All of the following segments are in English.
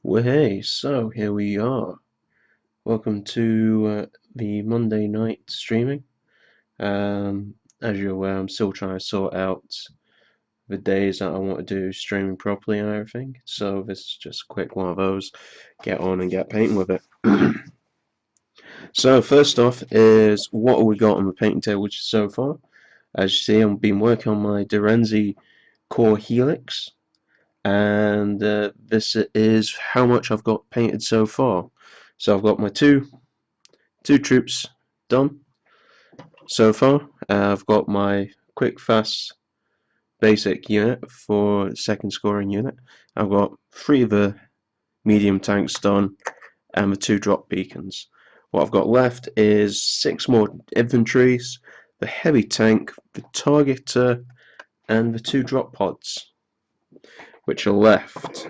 Well, hey, so here we are. Welcome to the Monday night streaming. As you're aware, I'm still trying to sort out the days that I want to do streaming properly and everything. So this is just a quick one of those. Get on and get painting with it. So first off is what have we got on the painting table so far? As you see, I've been working on my Derenzi Core Helix, and this is how much I've got painted so far. So I've got my two troops done so far. I've got my quick fast basic unit for second scoring unit. I've got three of the medium tanks done and the two drop beacons. What I've got left is six more infantries, the heavy tank, the targeter, and the two drop pods, which are left.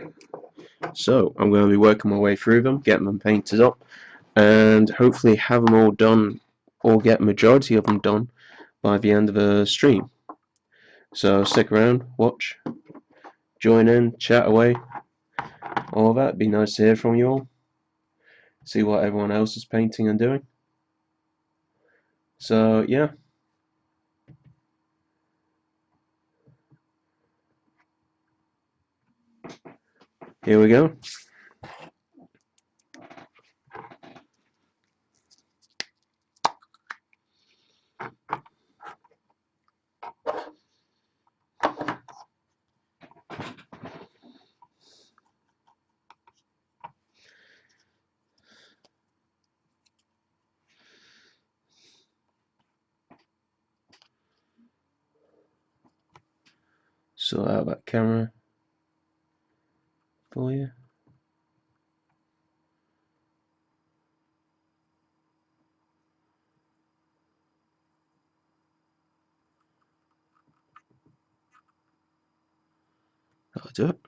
So I'm going to be working my way through them, getting them painted up, and hopefully have them all done, or get majority of them done by the end of the stream. So stick around, watch, join in, chat away, all of that. It'd be nice to hear from you all, see what everyone else is painting and doing. So yeah, here we go. Sort out that camera for you. That'll do it.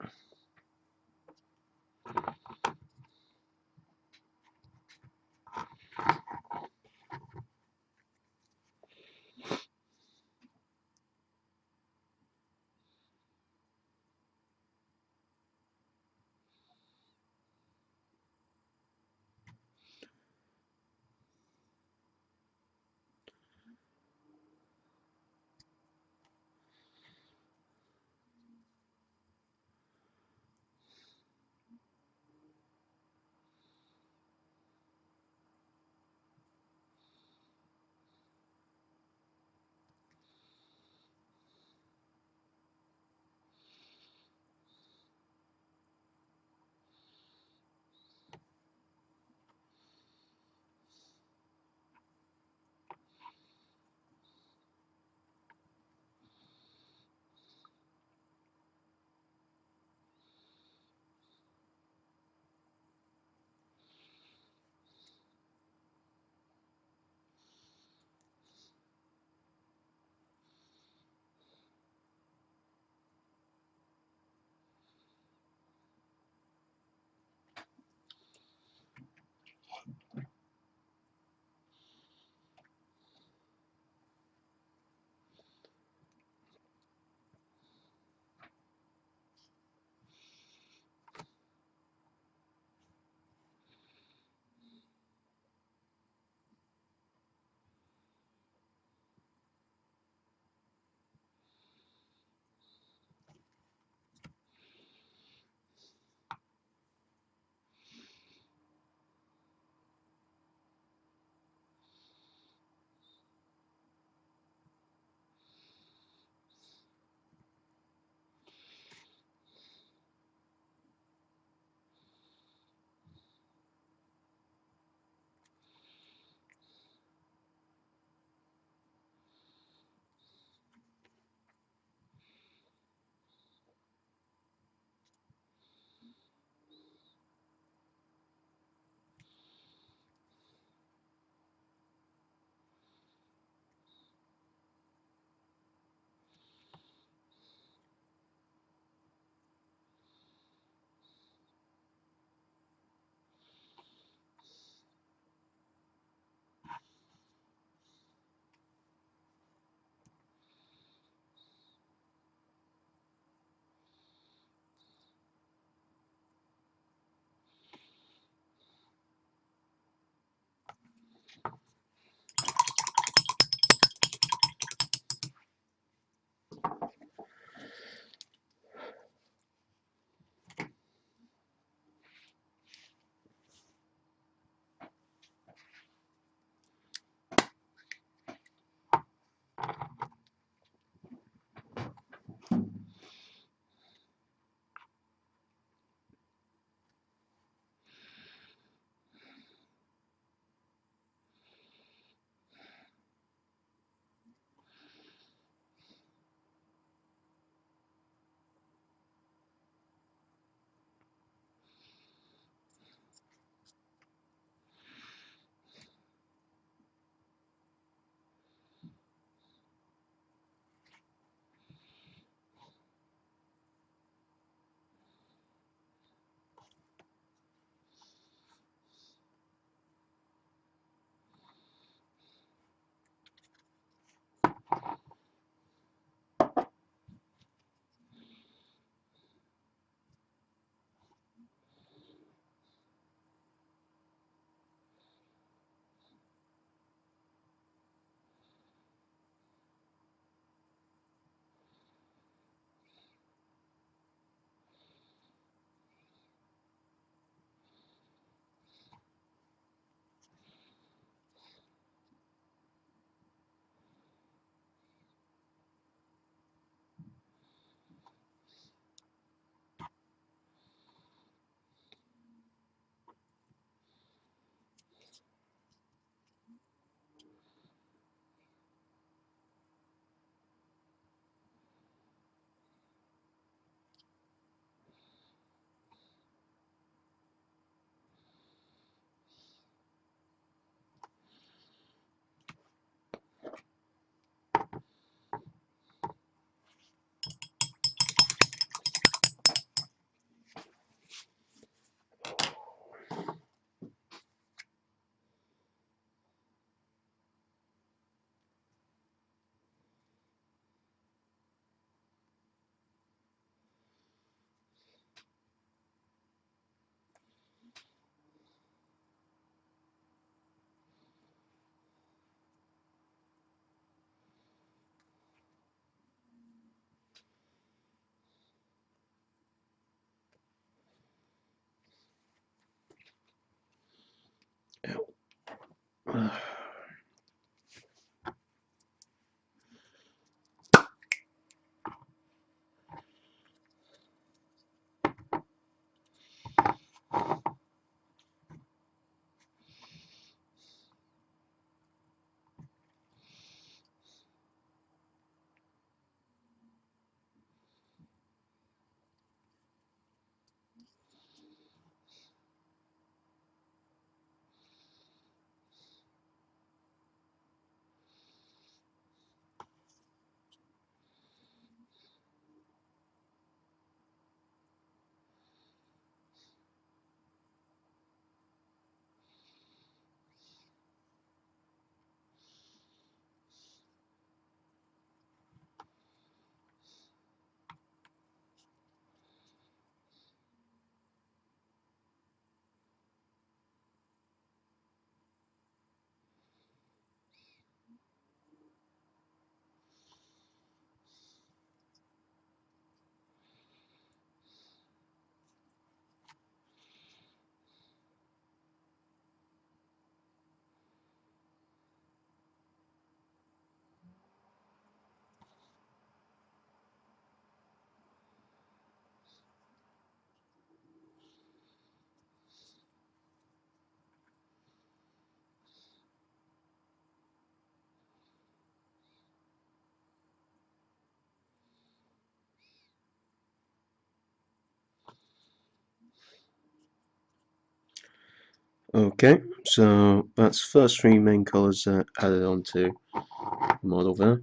Okay, so that's first three main colours added onto the model there.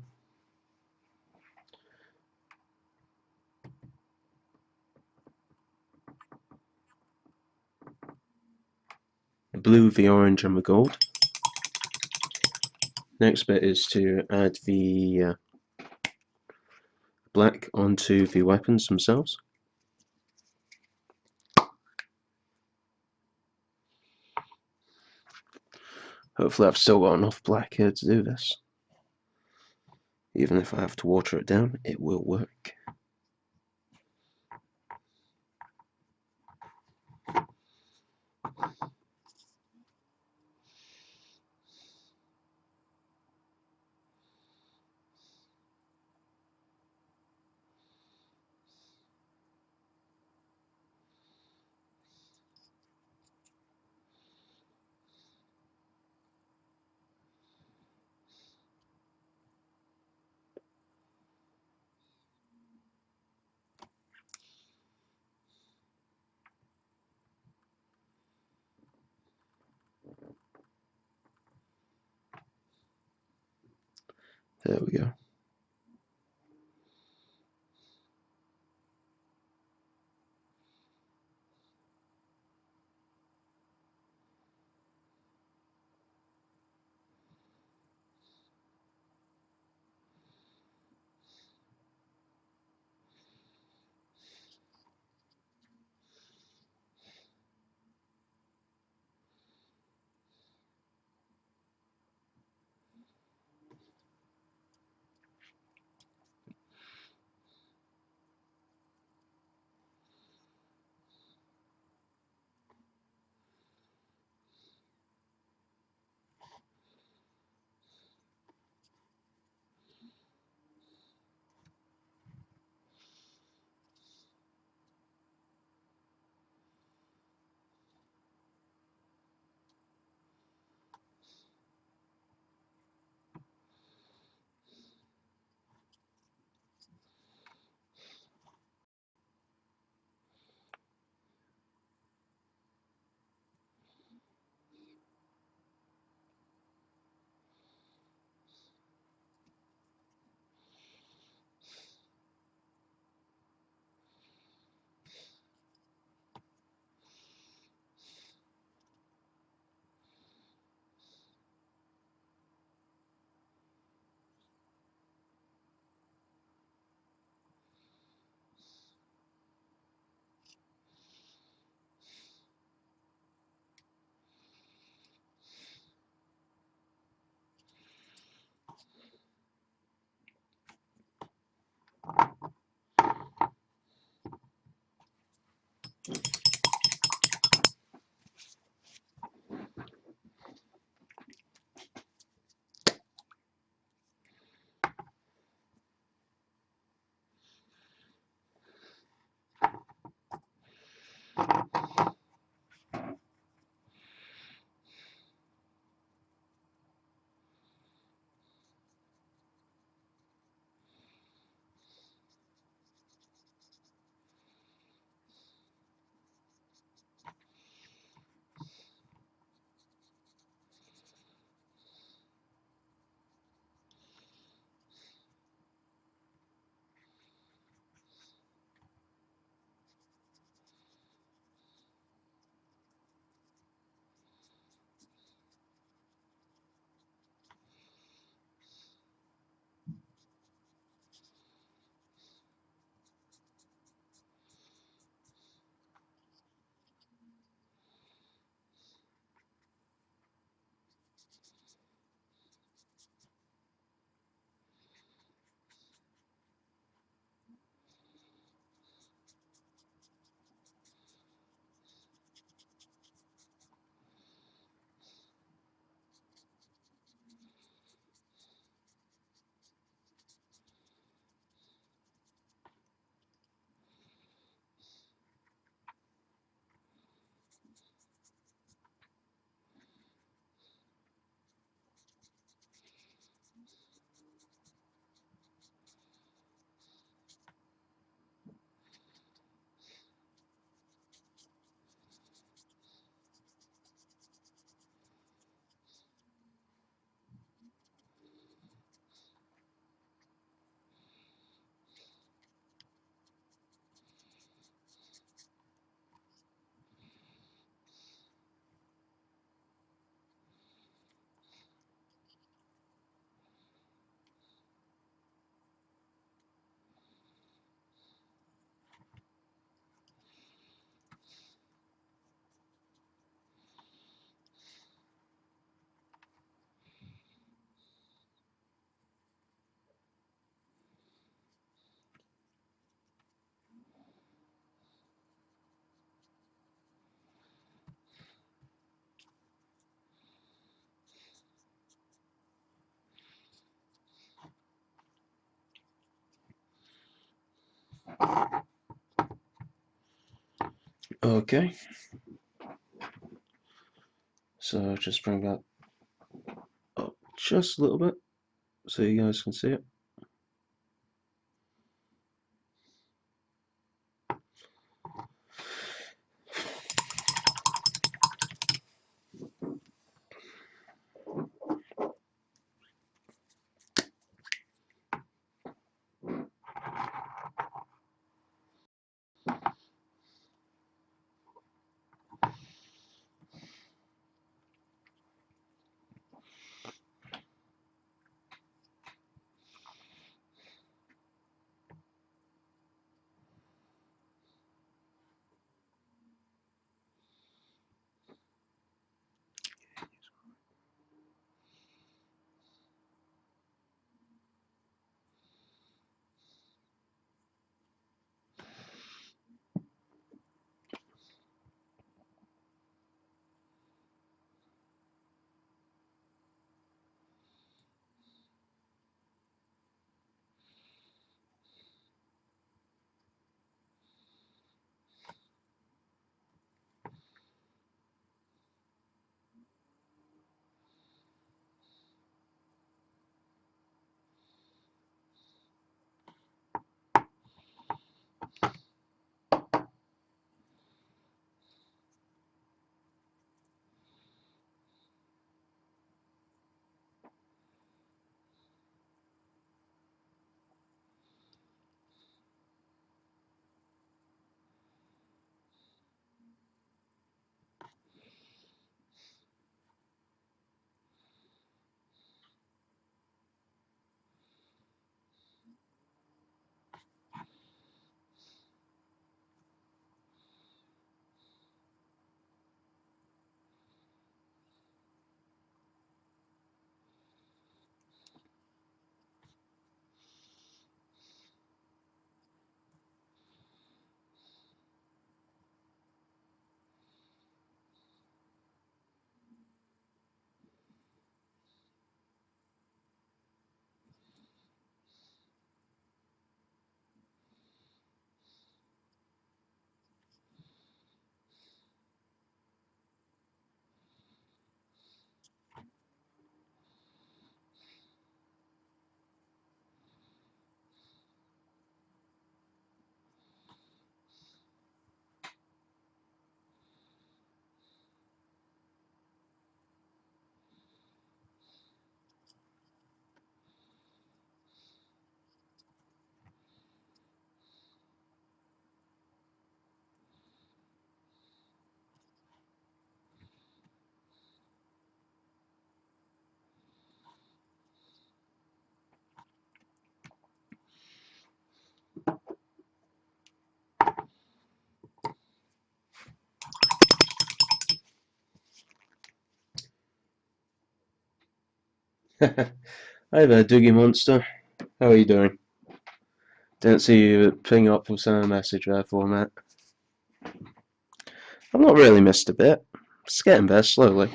The blue, the orange, and the gold. Next bit is to add the black onto the weapons themselves. Hopefully I've still got enough black here to do this. Even if I have to water it down, it will work. There we go. Okay, so just bring that up just a little bit so you guys can see it. Hi there, Doogie Monster. How are you doing? Didn't see you ping up or send a message there for a minute. I've not really missed a bit. It's getting better slowly.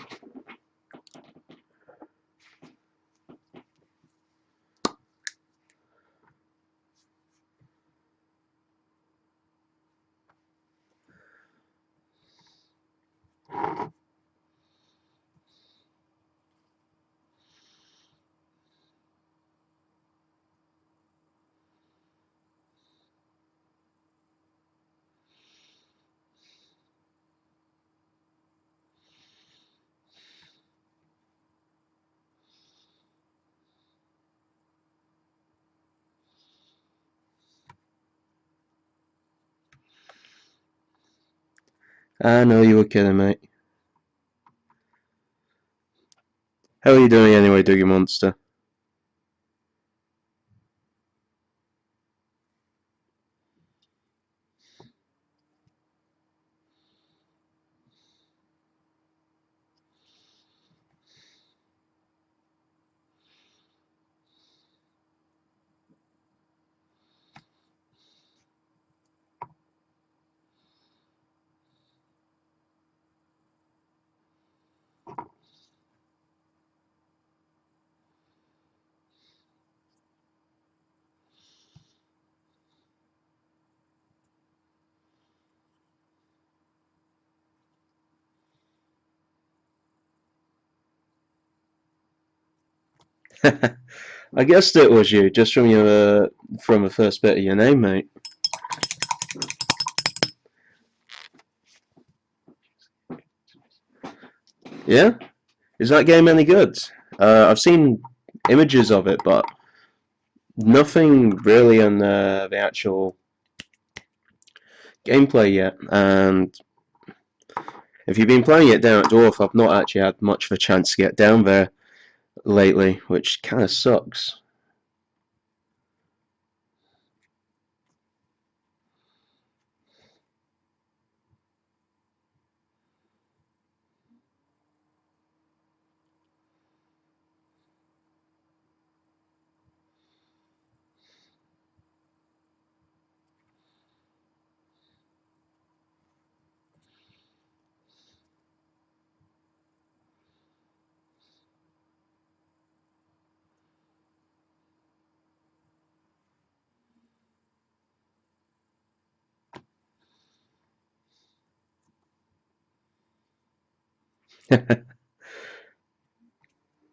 I know you were kidding, mate. How are you doing anyway, Doogie Monster? I guessed it was you, just from the first bit of your name, mate. Yeah? Is that game any good? I've seen images of it, but nothing really on the actual gameplay yet. And if you've been playing it down at Dwarf, I've not actually had much of a chance to get down there lately, which kind of sucks.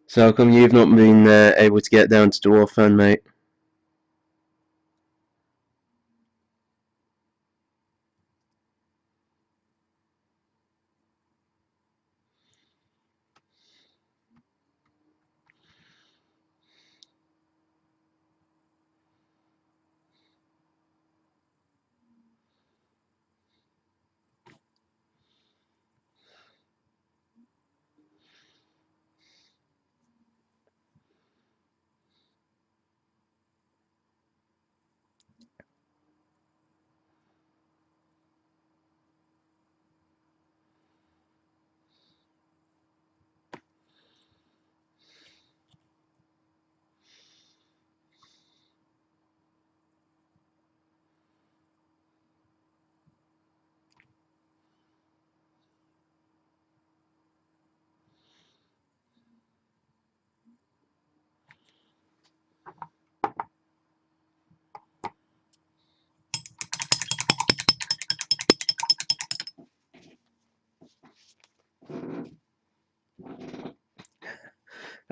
So how come you've not been able to get down to Dwarf then, mate?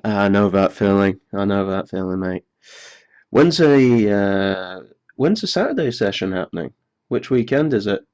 I know that feeling. I know that feeling, mate. When's a when's a Saturday session happening? Which weekend is it?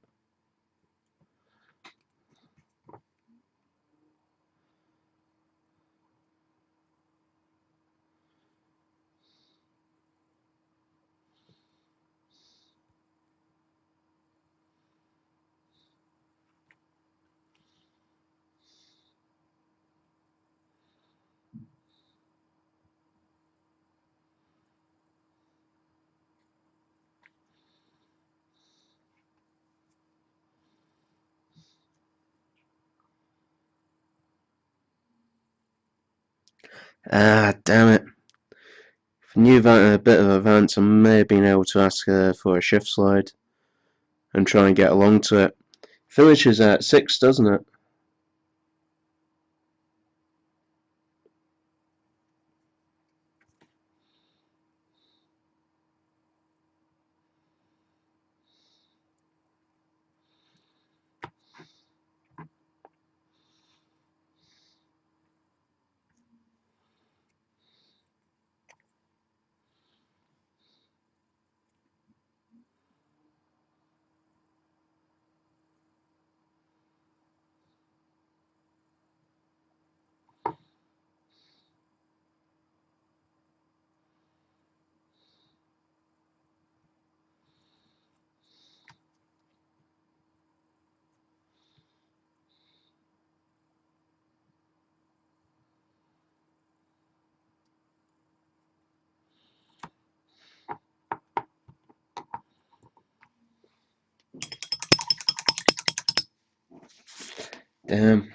Ah, damn it. If I knew that in a bit of advance, I may have been able to ask her for a shift slide and try and get along to it. Finishes at 6, doesn't it? Damn.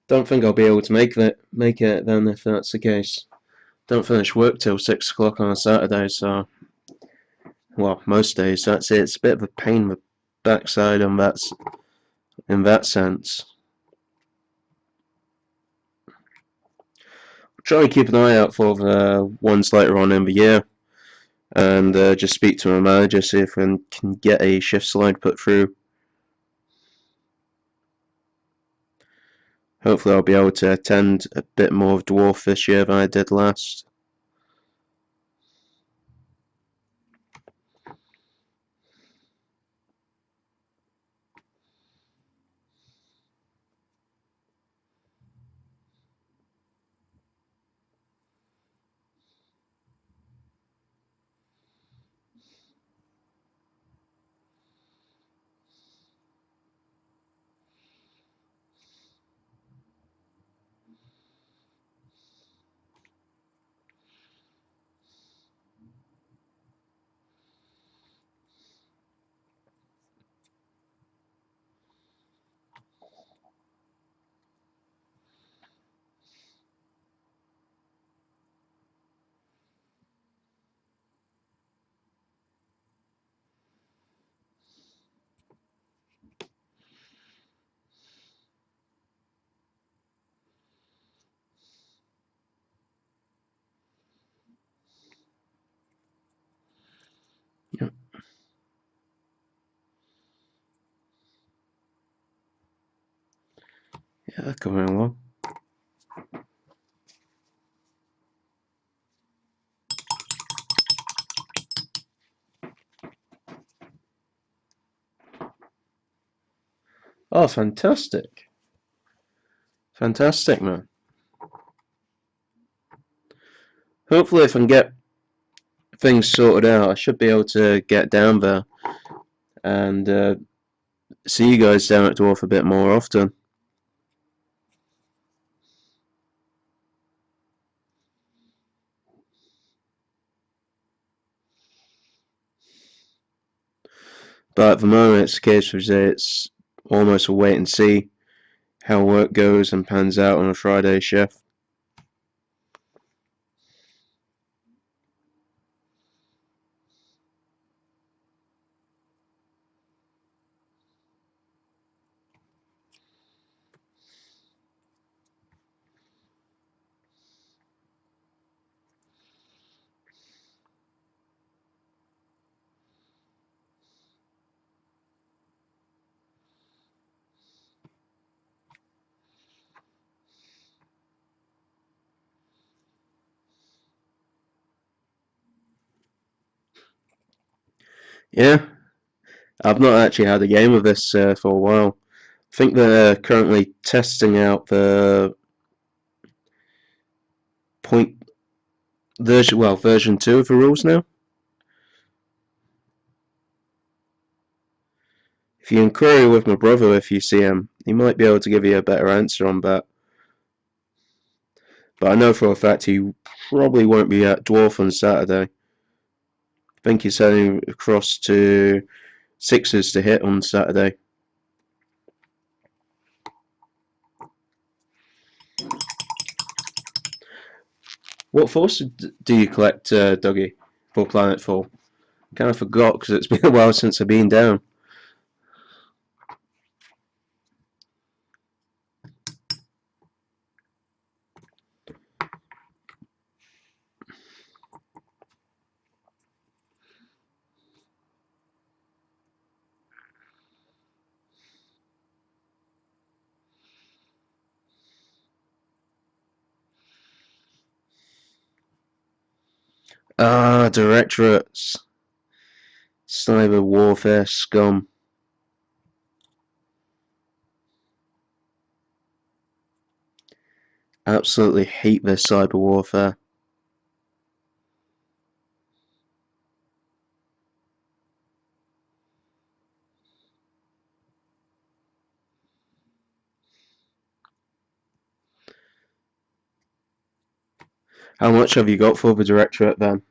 Don't think I'll be able to make it then if that's the case. Don't finish work till 6 o'clock on a Saturday, so well, most days that's it. It's a bit of a pain in the backside in that sense. Try and keep an eye out for the ones later on in the year, and just speak to my manager, see if we can get a shift slide put through. Hopefully I'll be able to attend a bit more of Dwarf this year than I did last. Yeah, yeah, coming along. Oh, fantastic. Fantastic, man. Hopefully if I can get things sorted out, I should be able to get down there and see you guys down at Dwarf a bit more often. But at the moment, it's a case of it's almost a wait and see how work goes and pans out on a Friday shift. Yeah, I've not actually had a game of this for a while. I think they're currently testing out the point version 2 of the rules now. If you inquire with my brother if you see him, he might be able to give you a better answer on that. But I know for a fact he probably won't be at Dwarf on Saturday. I think he's heading across to Sixers to hit on Saturday. What force do you collect, Dougie, for Planetfall? Kind of forgot because it's been a while since I've been down. Ah, directorates. Cyber warfare scum. Absolutely hate this cyber warfare. How much have you got for the directorate then?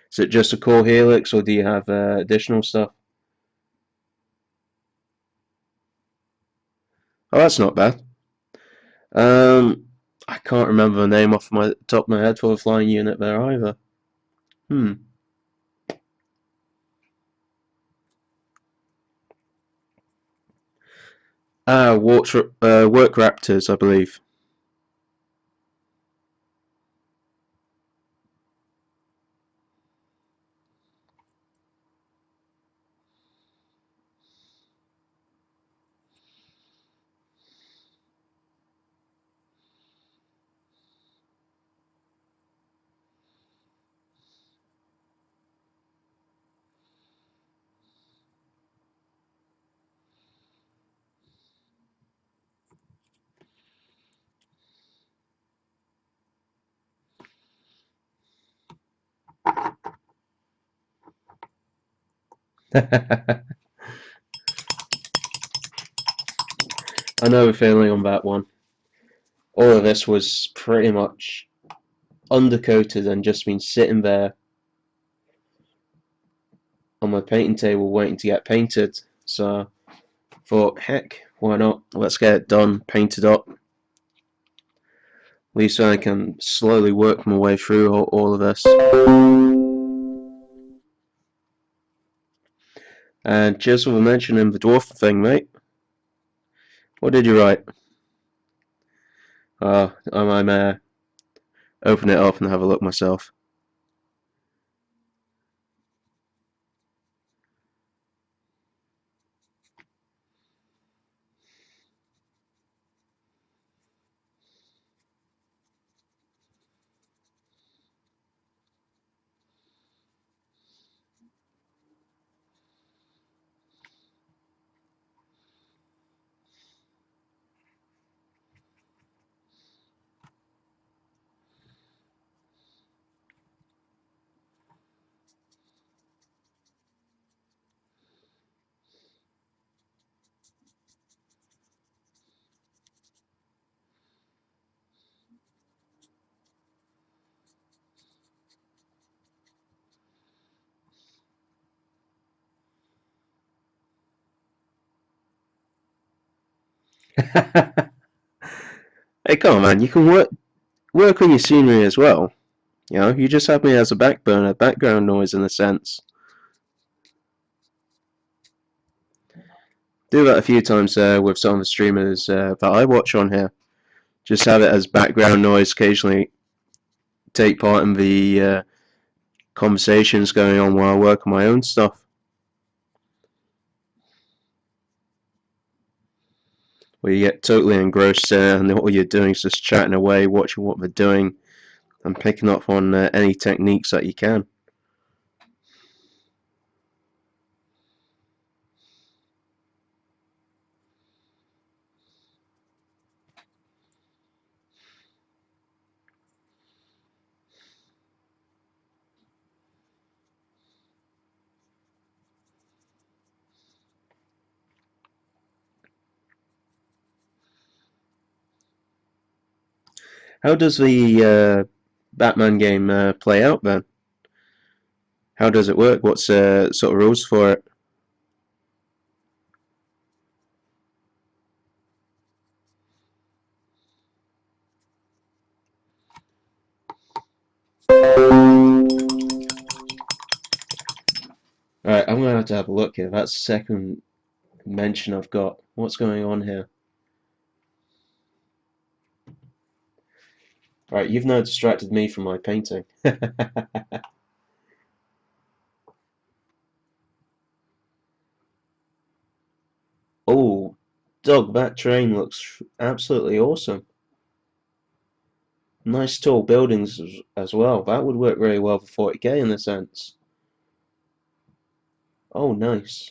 Is it just a core helix or do you have additional stuff? Oh, that's not bad. I can't remember the name off my top of my head for the flying unit there either. Hmm. Ah, work raptors, I believe. I know the feeling on that one. All of this was pretty much undercoated and just been sitting there on my painting table waiting to get painted. So I thought, heck, why not? Let's get it done, painted up. At least I can slowly work my way through all of this. And just for mentioning the dwarf thing, mate. What did you write? I might open it up and have a look myself. Hey, come on, man. You can work on your scenery as well. You know, you just have me as a backburner, background noise in a sense. Do that a few times with some of the streamers that I watch on here. Just have it as background noise. Occasionally, take part in the conversations going on while I work on my own stuff. Where you get totally engrossed and all you're doing is just chatting away, watching what they're doing, and picking up on any techniques that you can. How does the Batman game play out then? How does it work? What's sort of rules for it? Alright, I'm gonna have to have a look here. That's the second mention I've got. What's going on here? Alright, you've now distracted me from my painting. Oh, Doug, that train looks absolutely awesome. Nice tall buildings as well. That would work really well for 40k in a sense. Oh, nice.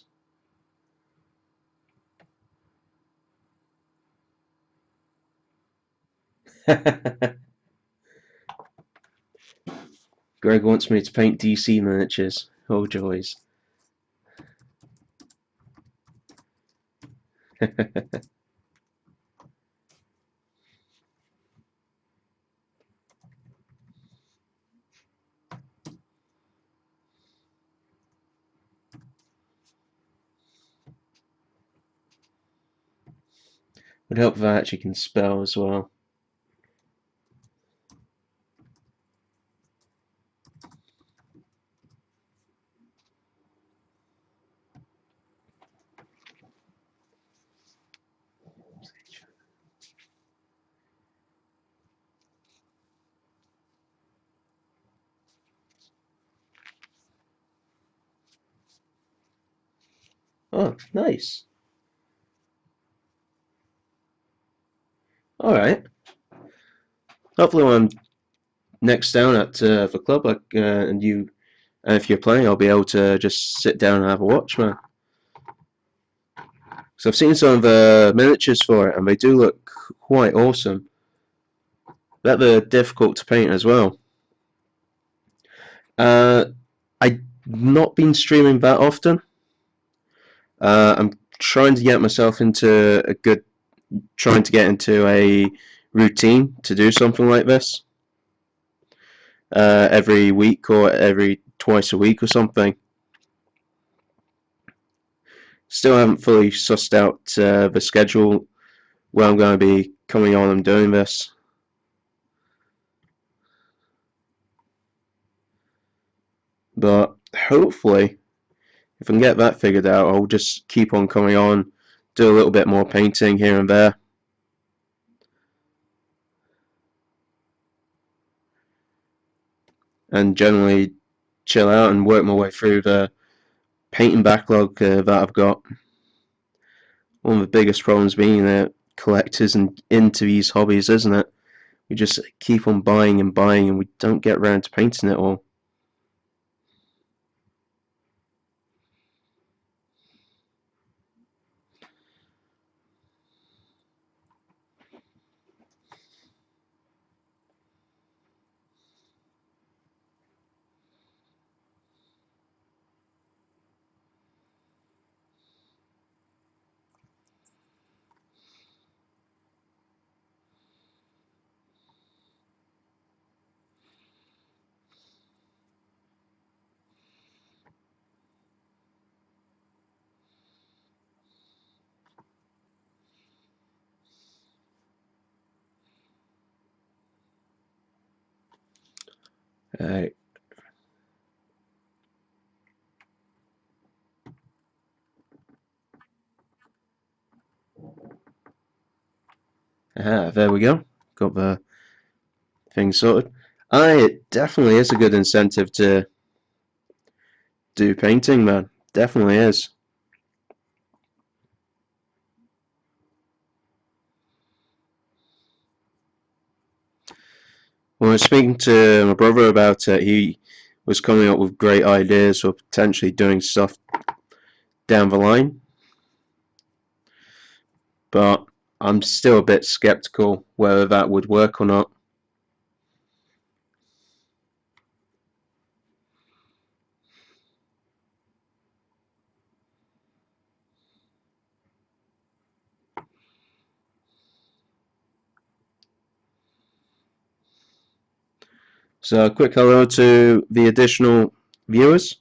Greg wants me to paint DC miniatures. Oh, joys. Would help if I actually can spell as well. Oh, nice. Alright. Hopefully when I'm next down at the club and you, if you're playing, I'll be able to just sit down and have a watch, man. So I've seen some of the miniatures for it and they do look quite awesome. But they're difficult to paint as well. I've not been streaming that often. I'm trying to get myself into trying to get into a routine to do something like this every week or every twice a week or something. Still haven't fully sussed out the schedule where I'm going to be coming on and doing this. But hopefully, if I can get that figured out, I'll just keep on coming on, do a little bit more painting here and there. And generally chill out and work my way through the painting backlog that I've got. One of the biggest problems being that collectors and into these hobbies, isn't it? We just keep on buying and buying and we don't get around to painting it all. Uh, there we go. Got the thing sorted. It definitely is a good incentive to do painting, man. Definitely is. When I was speaking to my brother about it, he was coming up with great ideas for potentially doing stuff down the line, but I'm still a bit skeptical whether that would work or not. So, a quick hello to the additional viewers.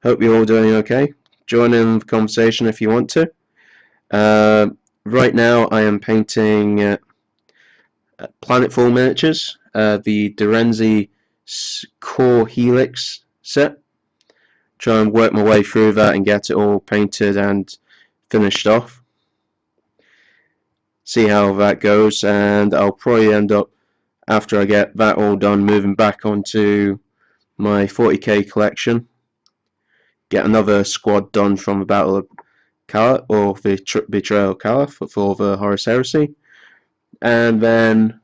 Hope you're all doing okay. Join in the conversation if you want to. Uh, right now, I am painting Planetfall miniatures, the Derenzi Core Helix set. Try and work my way through that and get it all painted and finished off. See how that goes, and I'll probably end up, after I get that all done, moving back onto my 40k collection. Get another squad done from the Battle of Kala, or the Betrayal of Kala for the Horus Heresy, and then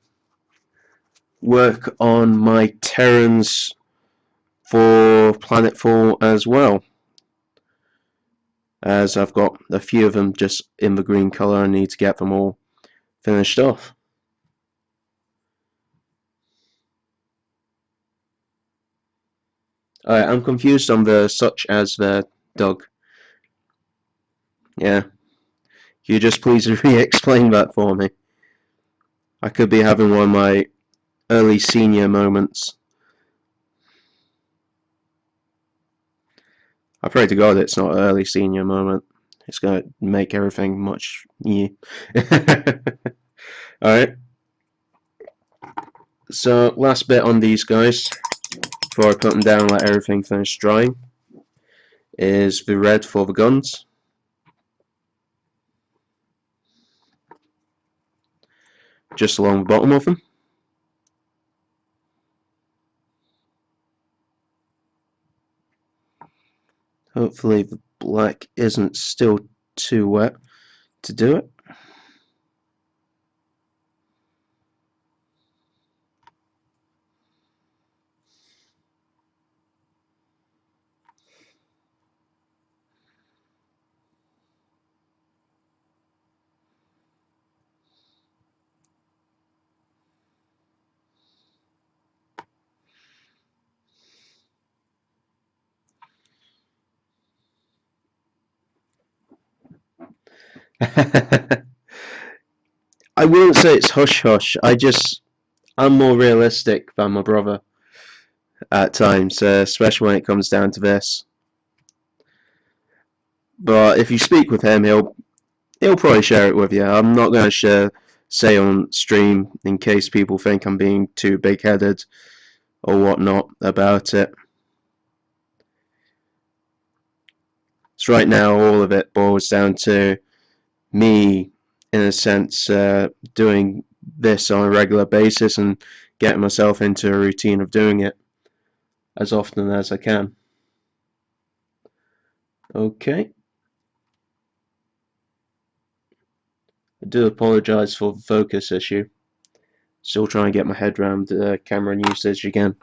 work on my Terrans for Planetfall as well, as I've got a few of them just in the green colour. I need to get them all finished off. I'm confused on the such as the dog. Yeah, can you just please re-explain that for me? I could be having one of my early senior moments. I pray to God it's not an early senior moment. It's going to make everything much new. Alright, so last bit on these guys, before I put them down and let everything finish drying, is the red for the guns. Just along the bottom of them. Hopefully the black isn't still too wet to do it. I wouldn't say it's hush hush. I'm more realistic than my brother at times, especially when it comes down to this. But if you speak with him, he'll probably share it with you. I'm not going to say on stream in case people think I'm being too big-headed or whatnot about it. So right now, all of it boils down to me, in a sense, doing this on a regular basis and getting myself into a routine of doing it as often as I can. Okay. I do apologise for the focus issue. Still trying to get my head around camera usage again.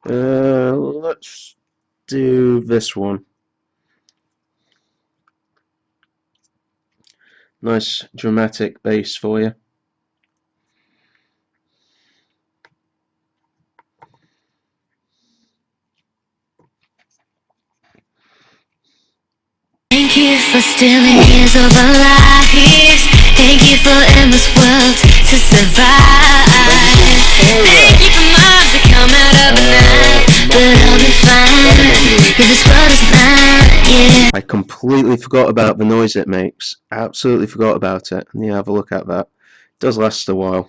Let's do this one. Nice dramatic bass for you. Thank you for stealing years of our lives. Thank you for endless worlds to survive. Thank you for miles that come out of the night. But I'll be fine, 'cause this world is mine, yeah. I completely forgot about the noise it makes. Absolutely forgot about it. Yeah, have a look at that. It does last a while.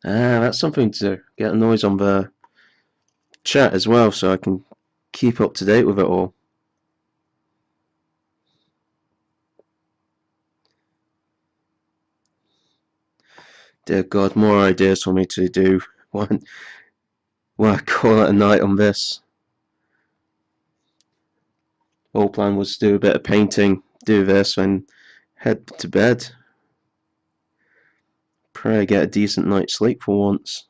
That's something to do. Get a noise on the chat as well so I can keep up to date with it all. Dear God, more ideas for me to do when I call it a night on this. Whole plan was to do a bit of painting, do this, and head to bed. Pray I get a decent night's sleep for once.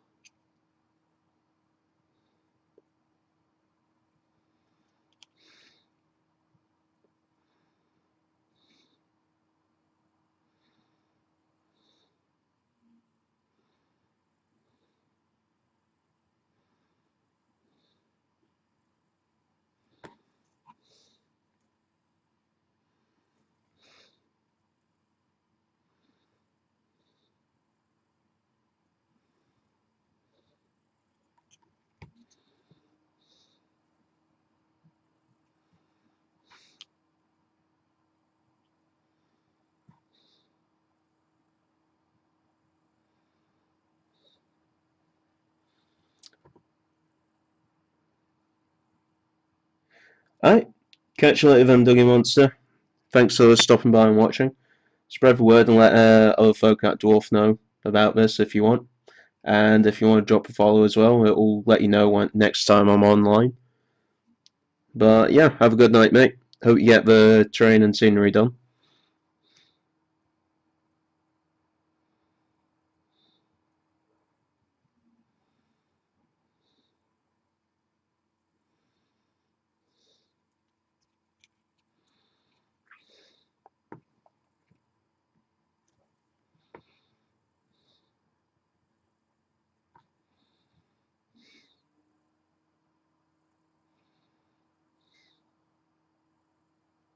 Alright, catch you later then, Dougie Monster. Thanks for stopping by and watching. Spread the word and let other folk at Dwarf know about this if you want. And if you want to drop a follow as well, it will let you know when next time I'm online. But yeah, have a good night, mate. Hope you get the terrain and scenery done.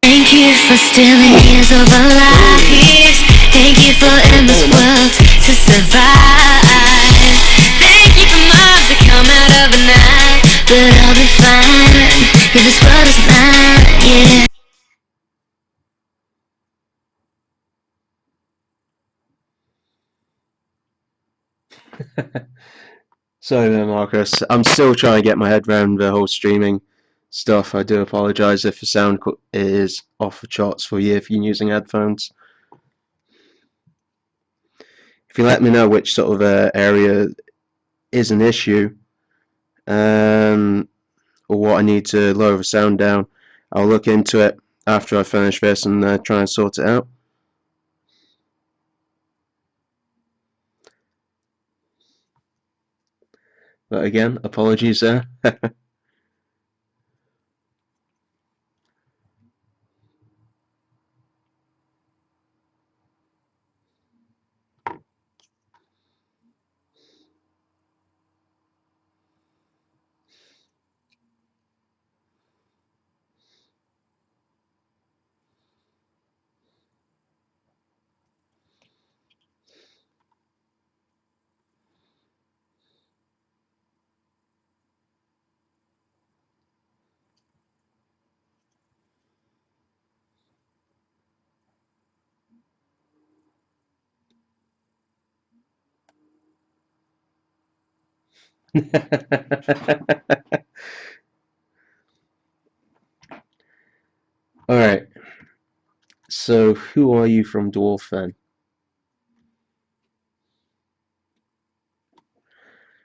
Thank you for stealing years of our lives. Thank you for endless worlds to survive. Thank you for miles that come out of the night. But I'll be fine, 'cause this world is mine, yeah. Sorry there, Marcus. I'm still trying to get my head around the whole streaming stuff. I do apologise if the sound is off the charts for you if you're using headphones. If you let me know which sort of area is an issue, or what I need to lower the sound down, I'll look into it after I finish this and try and sort it out. But again, apologies there. Alright, so who are you from Dwarf then?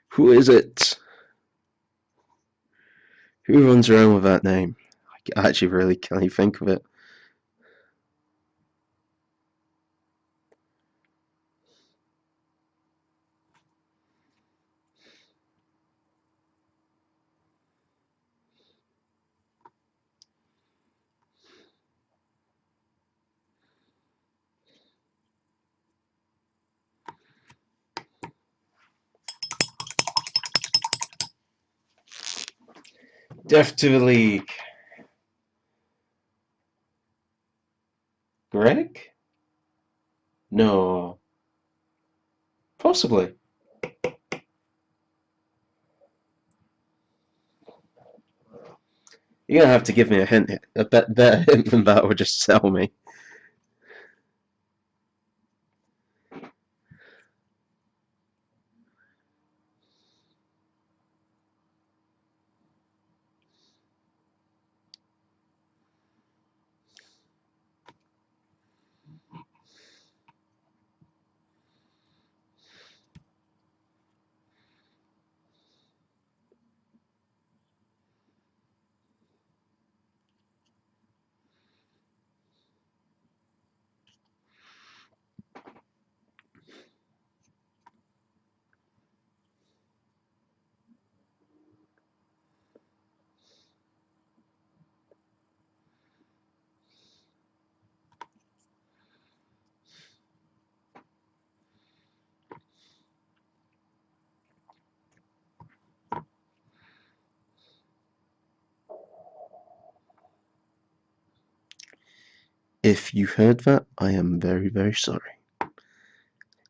Who is it? Who runs around with that name? I actually really can't think of it. Death to the League. Greg? No. Possibly. You're gonna have to give me a hint. A better hint than that would just tell me. If you heard that, I am very, very sorry.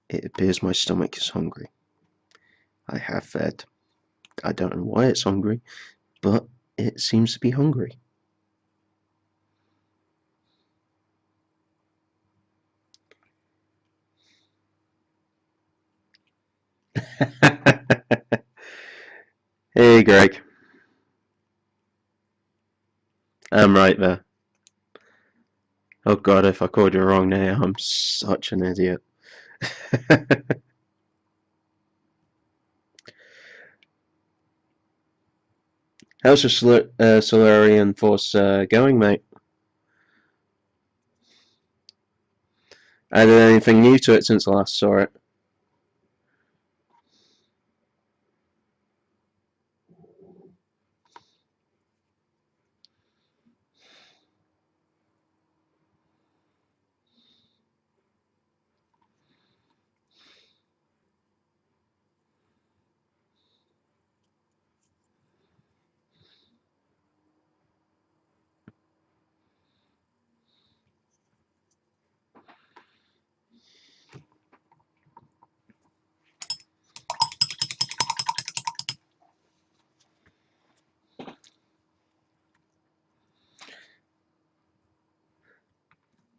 It appears my stomach is hungry. I have fed. I don't know why it's hungry, but it seems to be hungry. Hey, Greg. I'm right there. Oh god, if I called you wrong name, I'm such an idiot. How's your Solarian Force going, mate? Added anything new to it since I last saw it?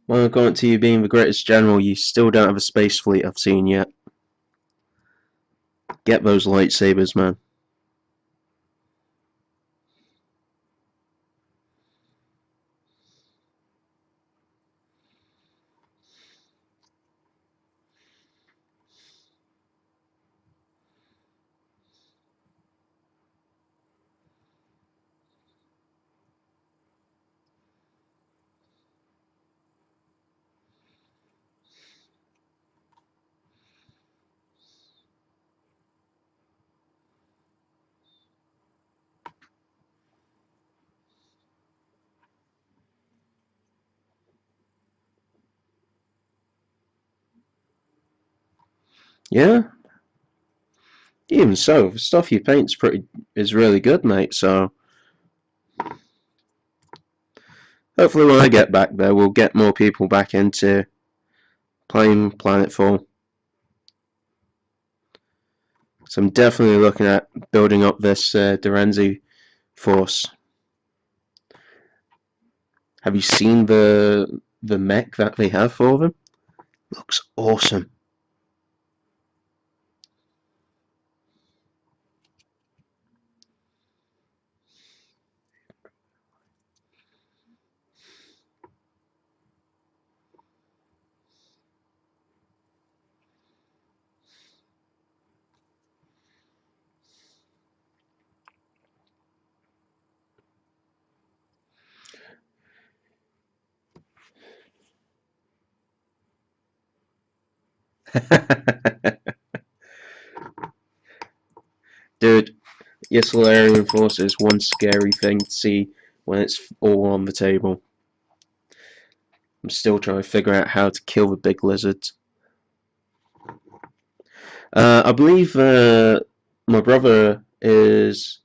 Well, according to you being the greatest general, you still don't have a space fleet I've seen yet. Get those lightsabers, man. Yeah, even so, the stuff you paint's is really good, mate. So hopefully, when I get back there, we'll get more people back into playing Planetfall. So I'm definitely looking at building up this Dorenzi force. Have you seen the mech that they have for them? Looks awesome. Dude, your Solarian Force is one scary thing to see when it's all on the table. I'm still trying to figure out how to kill the big lizards. I believe my brother is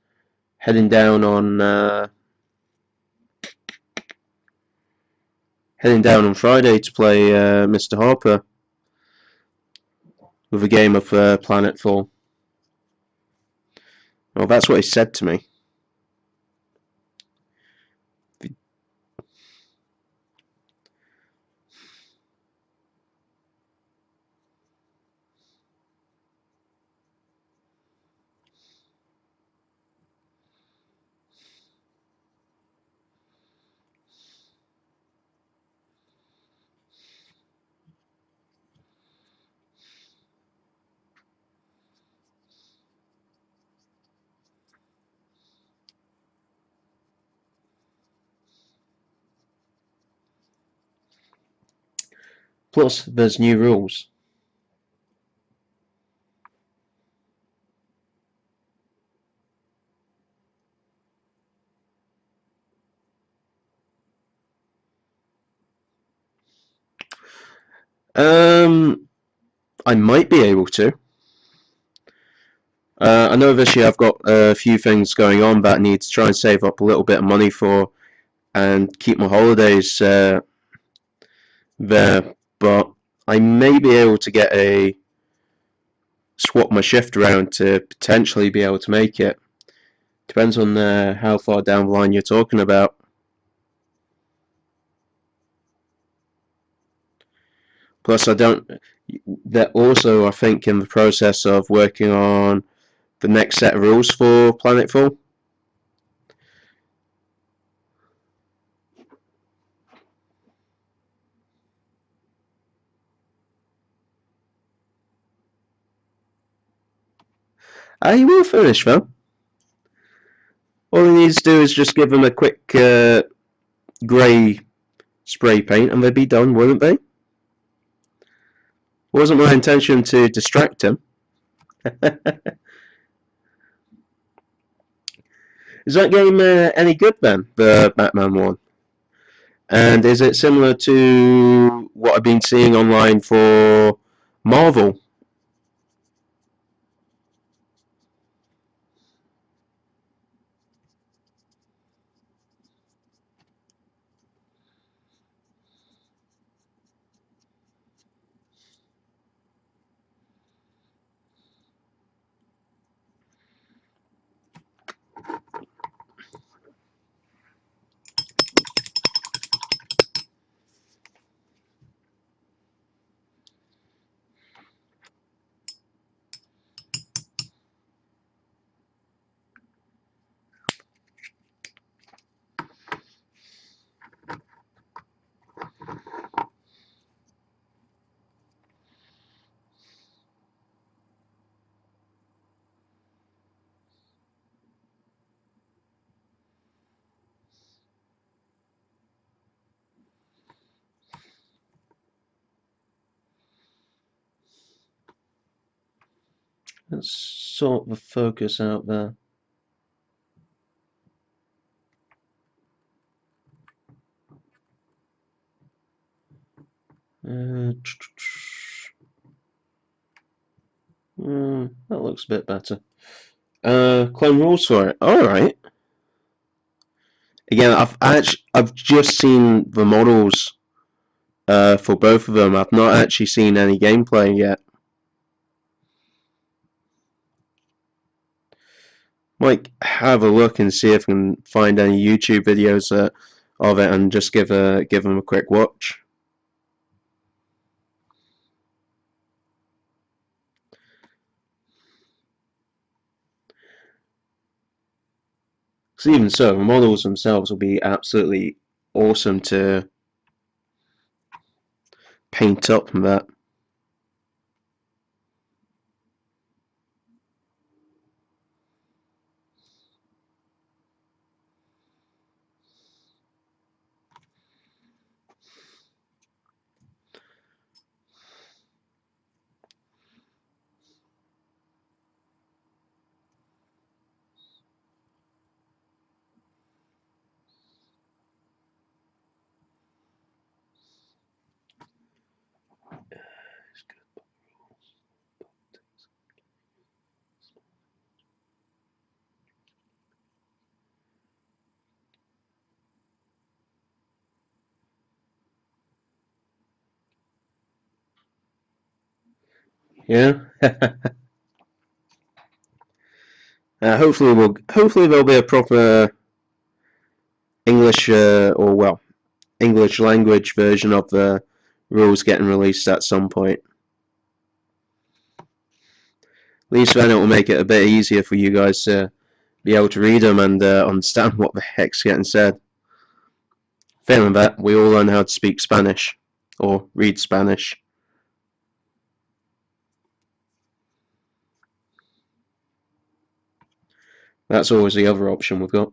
heading down on Friday to play Mr. Harper with a game of Planetfall. Well, that's what he said to me. Plus, there's new rules. Um, I might be able to. I know this year I've got a few things going on that I need to try and save up a little bit of money for and keep my holidays there, but I may be able to swap my shift around to potentially be able to make it. Depends on how far down the line you're talking about. Plus, I don't. They're also, I think, in the process of working on the next set of rules for Planetfall. I will finish them. All he needs to do is just give them a quick grey spray paint, and they'd be done, wouldn't they? It wasn't my intention to distract him. Is that game any good then, the Batman one? And is it similar to what I've been seeing online for Marvel? Let's sort the focus out there. Uh, that looks a bit better. Clone rules for it. All right. Again, I've just seen the models for both of them. I've not actually seen any gameplay yet. Might have a look and see if I can find any YouTube videos of it and just give them a quick watch. Because even so, the models themselves will be absolutely awesome to paint up and that. Yeah. Hopefully there'll be a proper English or well English language version of the rules getting released at some point. At least then it will make it a bit easier for you guys to be able to read them and understand what the heck's getting said. Failing that, we all learn how to speak Spanish or read Spanish. That's always the other option we've got.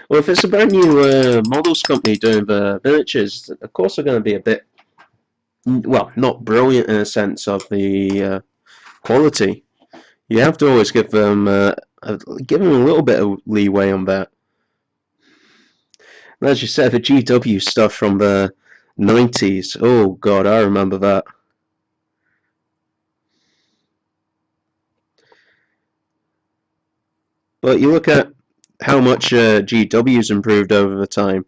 Well, if it's a brand new models company doing the miniatures, of course they're going to be a bit, well, not brilliant in a sense of the quality. You have to always give them a little bit of leeway on that. And as you said, the GW stuff from the 90s. Oh God, I remember that. But you look at how much GW's improved over the time,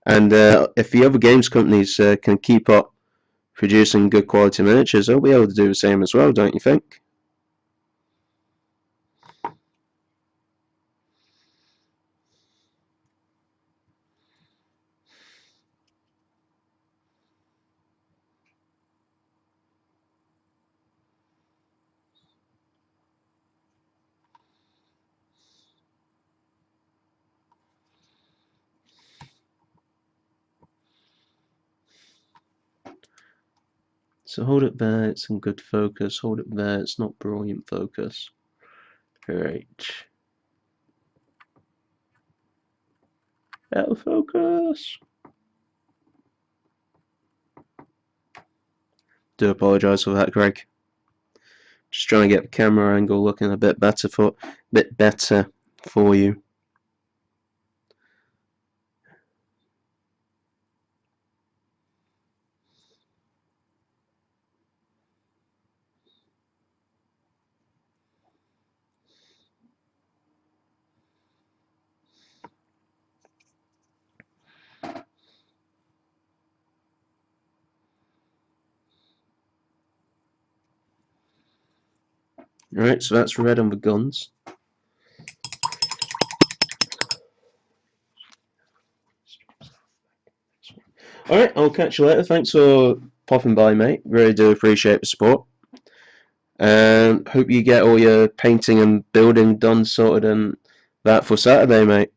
and if the other games companies can keep up producing good quality miniatures, they'll be able to do the same as well, don't you think? So hold it there, it's in good focus. Hold it there, it's not brilliant focus. Right. Out of focus. Do apologise for that, Greg. Just trying to get the camera angle looking a bit better for you. Alright, so that's red on the guns. Alright, I'll catch you later. Thanks for popping by, mate. Really do appreciate the support. And hope you get all your painting and building done sorted and that for Saturday, mate.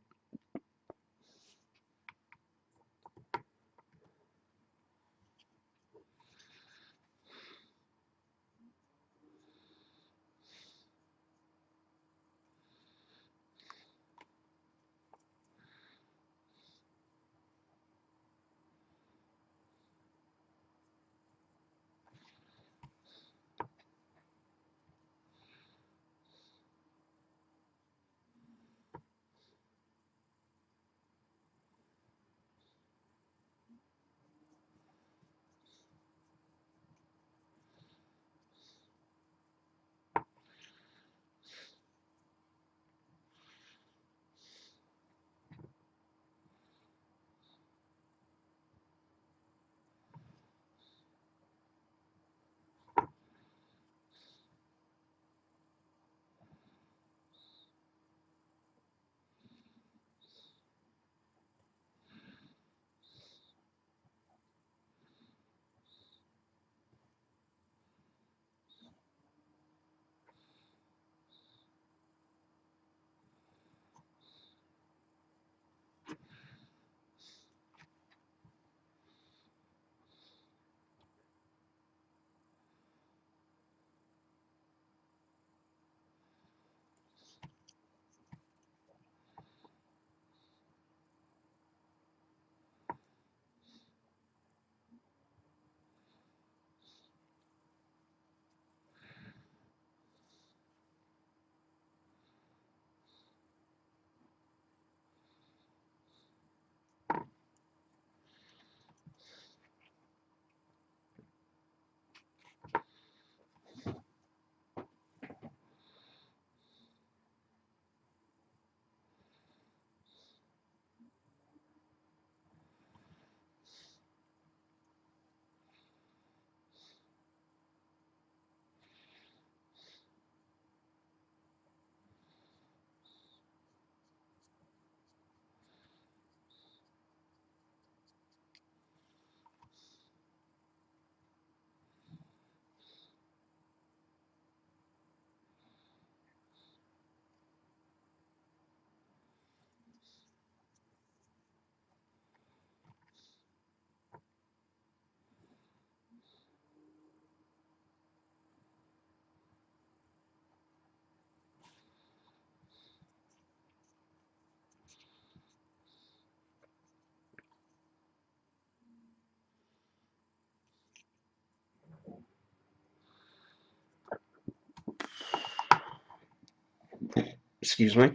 Excuse me.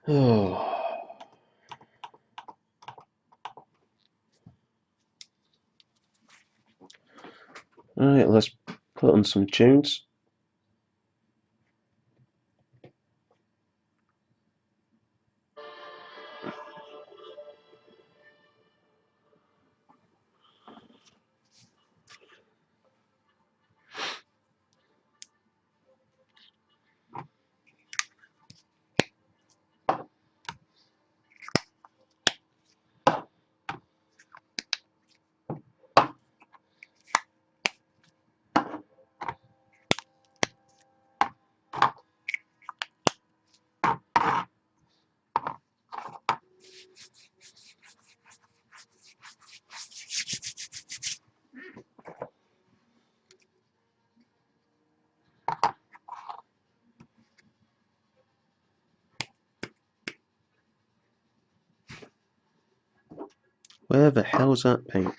Oh. Alright, let's put on some tunes. Where the hell's that paint?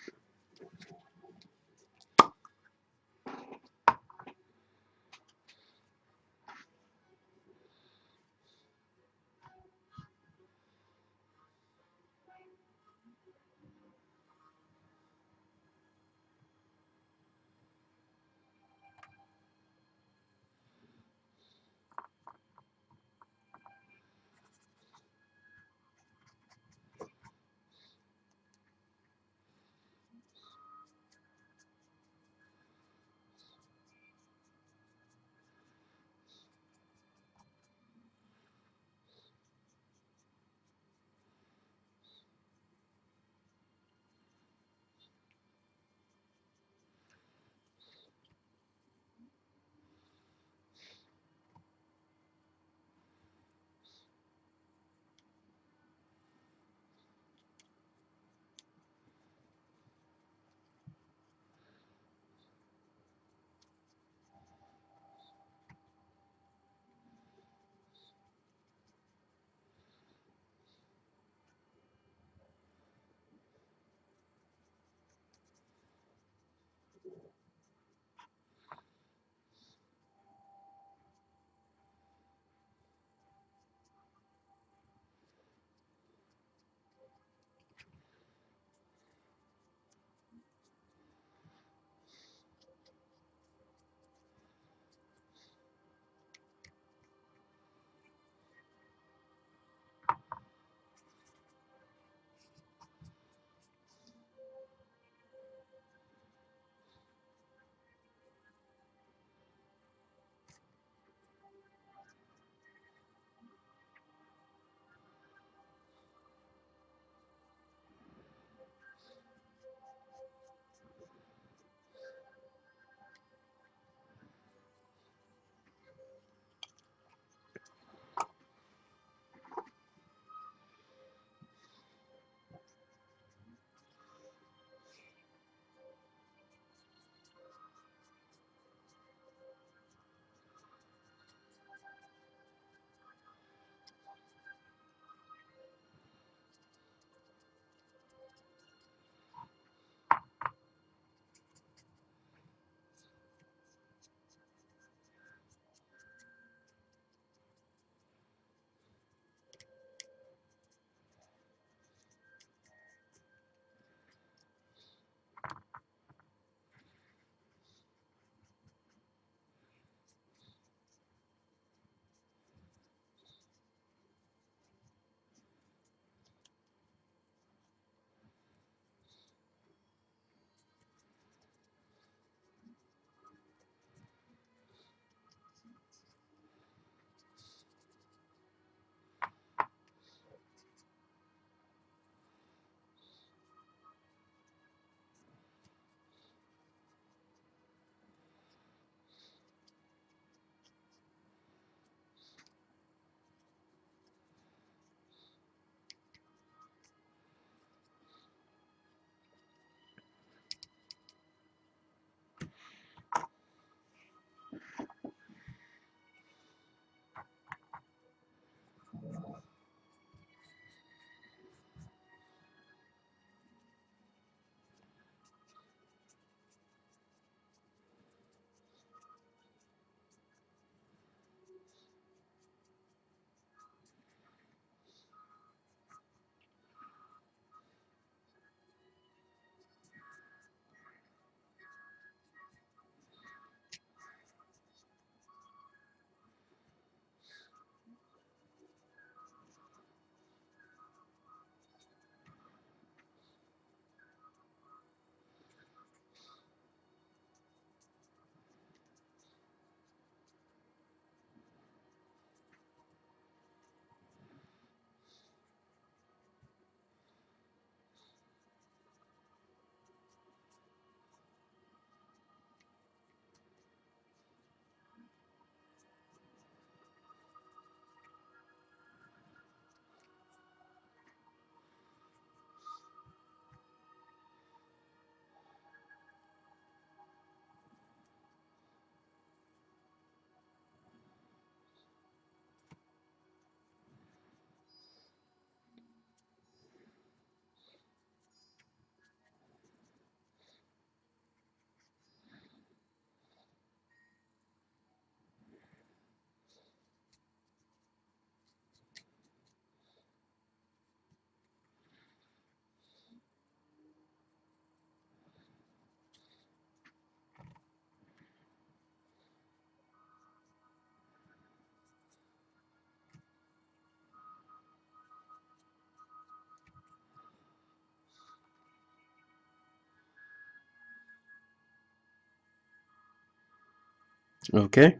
Okay,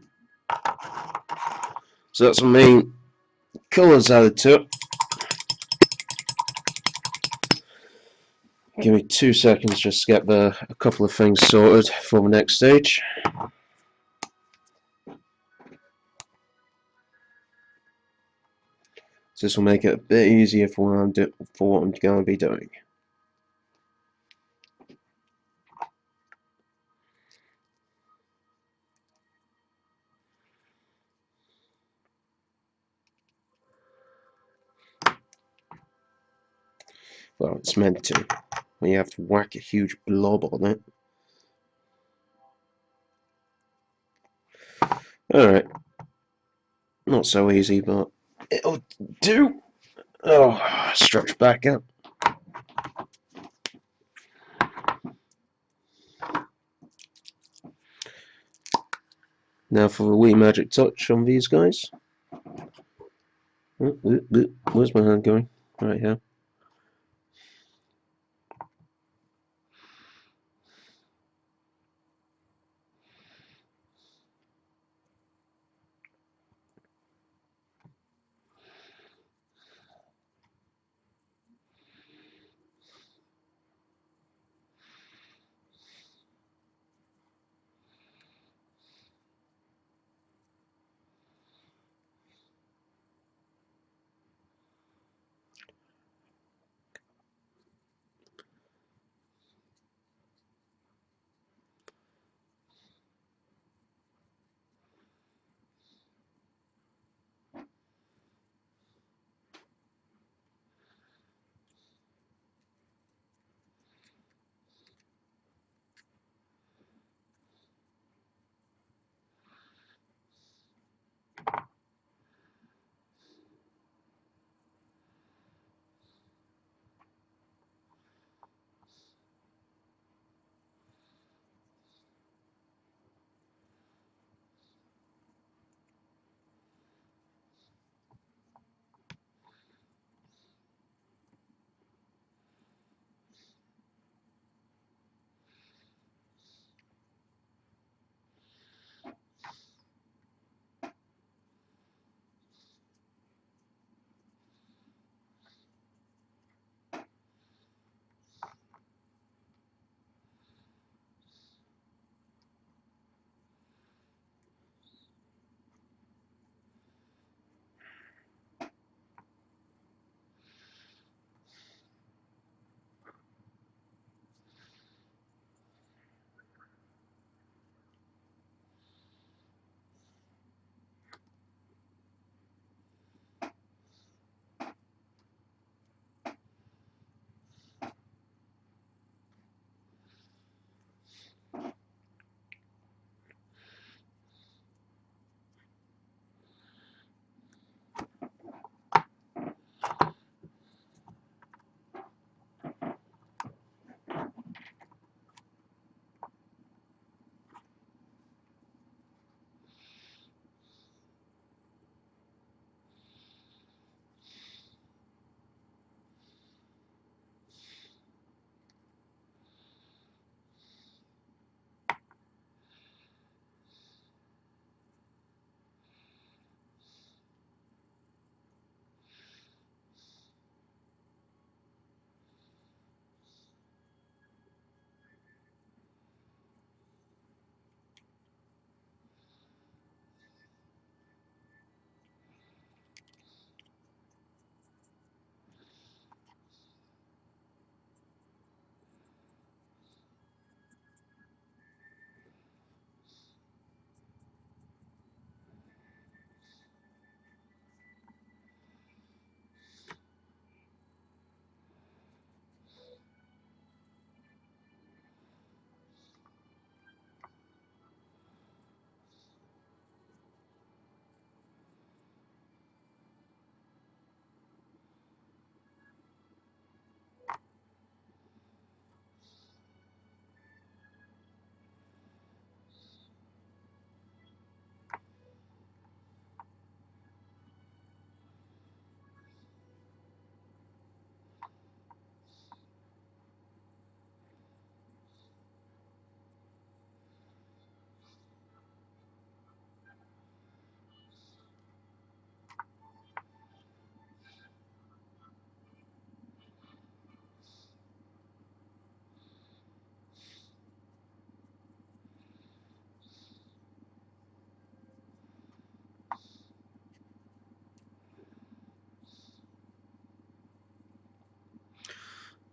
so that's the main colours added to it. Give me 2 seconds just to get a couple of things sorted for the next stage. So this will make it a bit easier for what I'm going to be doing. Well, it's meant to. When you have to whack a huge blob on it. Alright. Not so easy, but it'll do. Oh, stretch back up. Now for the wee magic touch on these guys. Where's my hand going? Right here.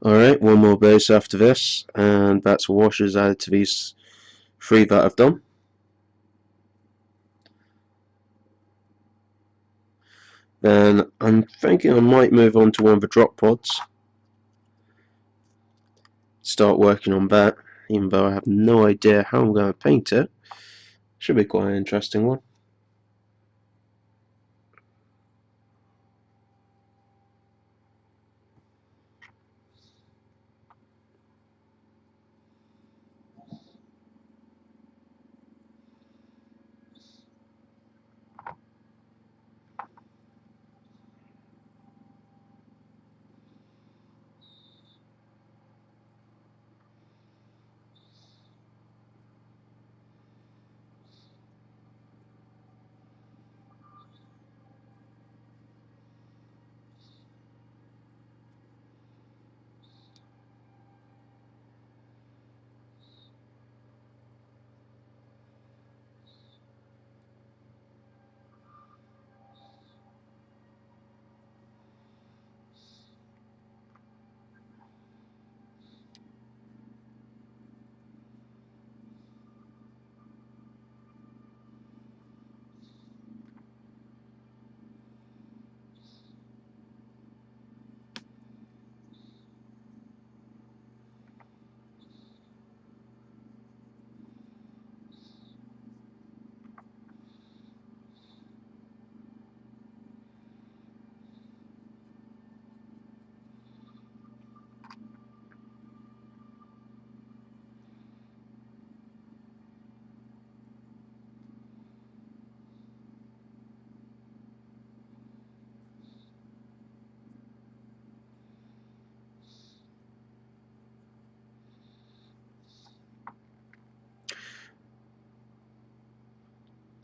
Alright, one more base after this, and that's washes added to these three that I've done. Then I'm thinking I might move on to one of the drop pods. Start working on that, even though I have no idea how I'm going to paint it. Should be quite an interesting one.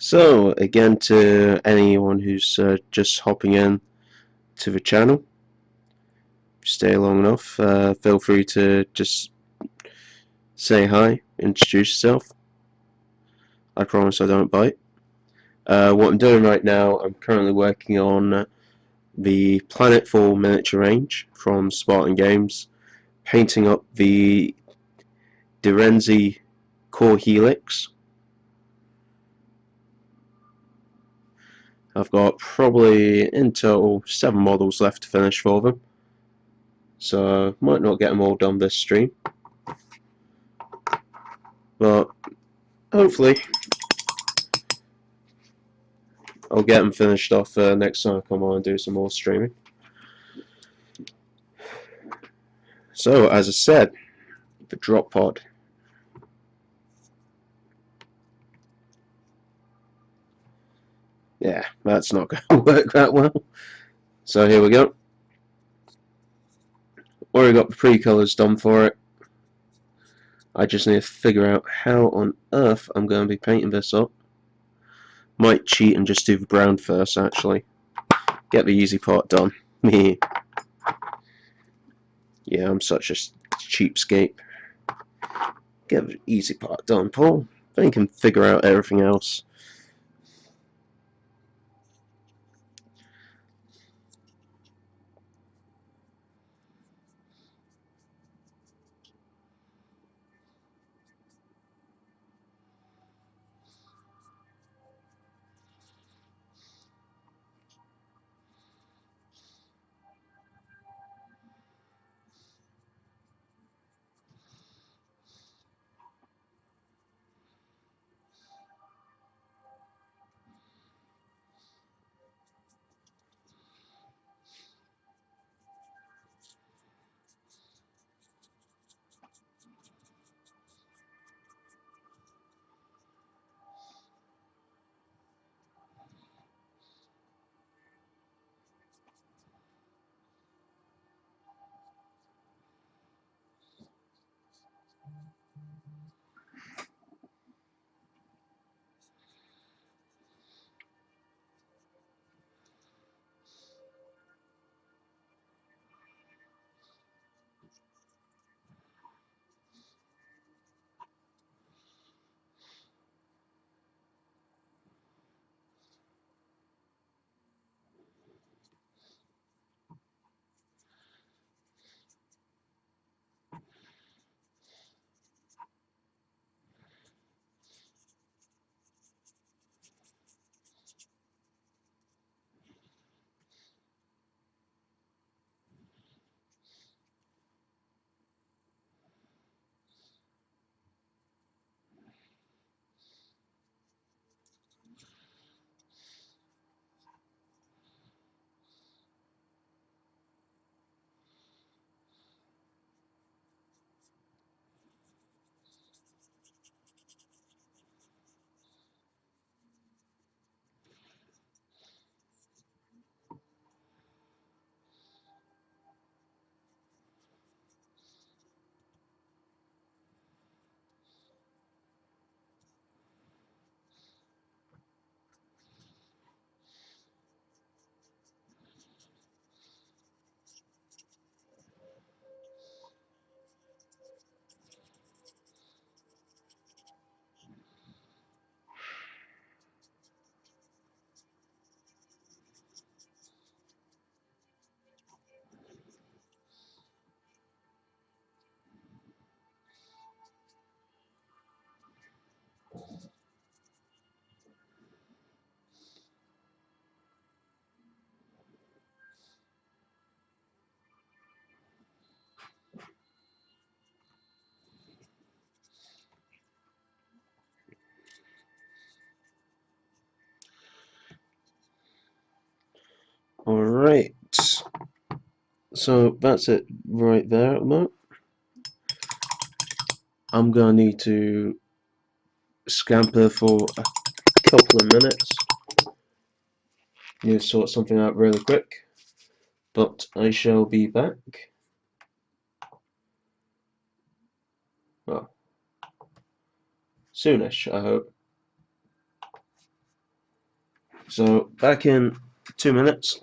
So, again, to anyone who's just hopping in to the channel, stay long enough, feel free to just say hi, introduce yourself. I promise I don't bite. What I'm doing right now, I'm currently working on the Planetfall miniature range from Spartan Games, painting up the Direnzi core helix. I've got probably in total 7 models left to finish for them, so might not get them all done this stream, but hopefully I'll get them finished off next time I come on and do some more streaming. So, as I said, the drop pod. Yeah, that's not going to work that well. So here we go. Already got the pre-colors done for it. I just need to figure out how on earth I'm going to be painting this up. Might cheat and just do the brown first, actually. Get the easy part done. Me. Yeah, I'm such a cheapskate. Get the easy part done, Paul. Then you can figure out everything else. Alright, so that's it right there at the moment. I'm gonna need to scamper for a couple of minutes. Need to sort something out really quick, but I shall be back. Well, soonish, I hope. So, back in 2 minutes.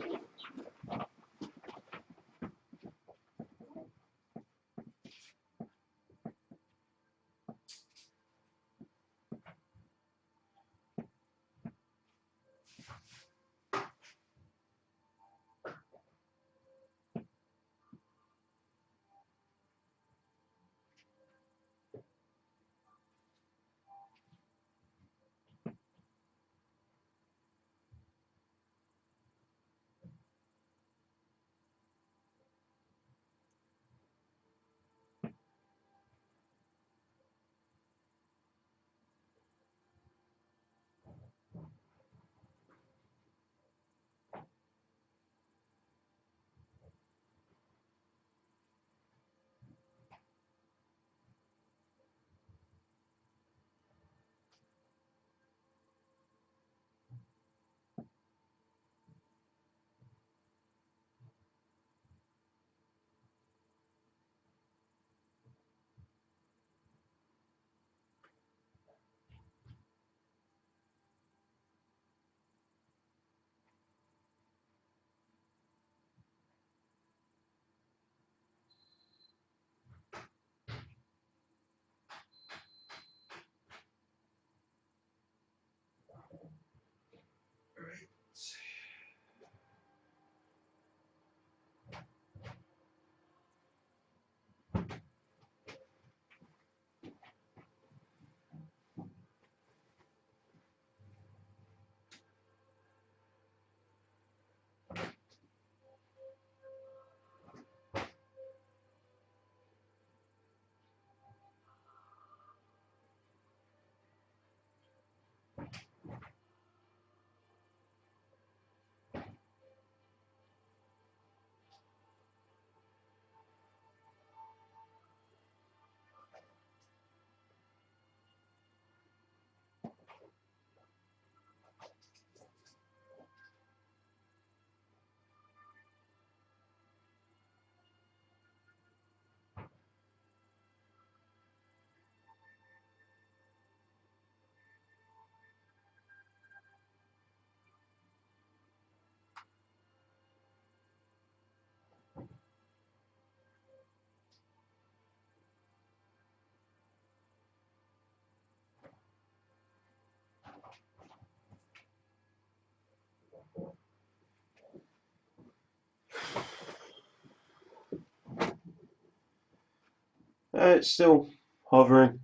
It's still hovering.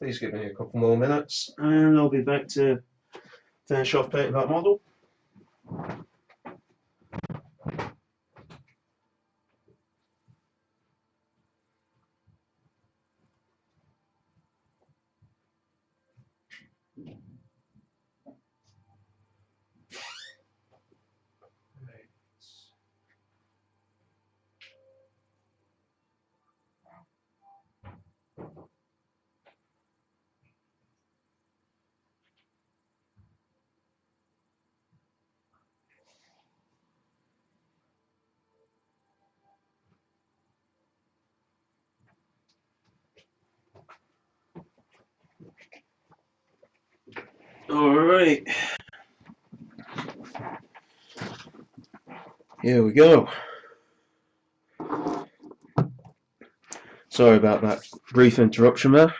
Please give me a couple more minutes and I'll be back to finish off painting that model. Alright, here we go. Sorry about that brief interruption there.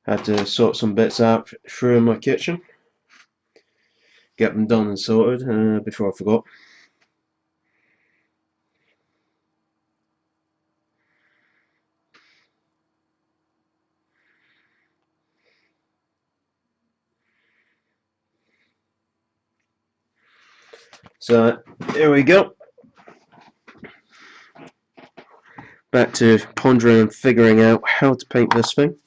Had to sort some bits out through in my kitchen. Get them done and sorted before I forgot. So here we go. Back to pondering and figuring out how to paint this thing.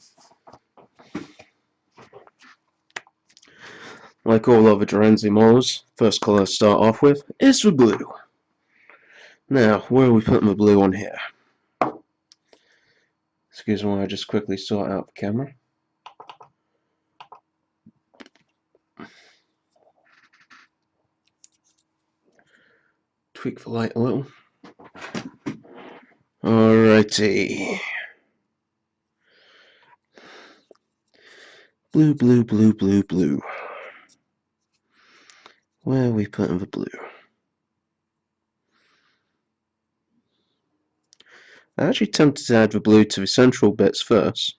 Like all other Duranzi models, first colour to start off with is the blue. Now, where are we putting the blue on here? Excuse me while I just quickly sort out the camera. Tweak the light a little. Alrighty. Blue, blue, blue, blue, blue. Where are we putting the blue? I'm actually tempted to add the blue to the central bits first.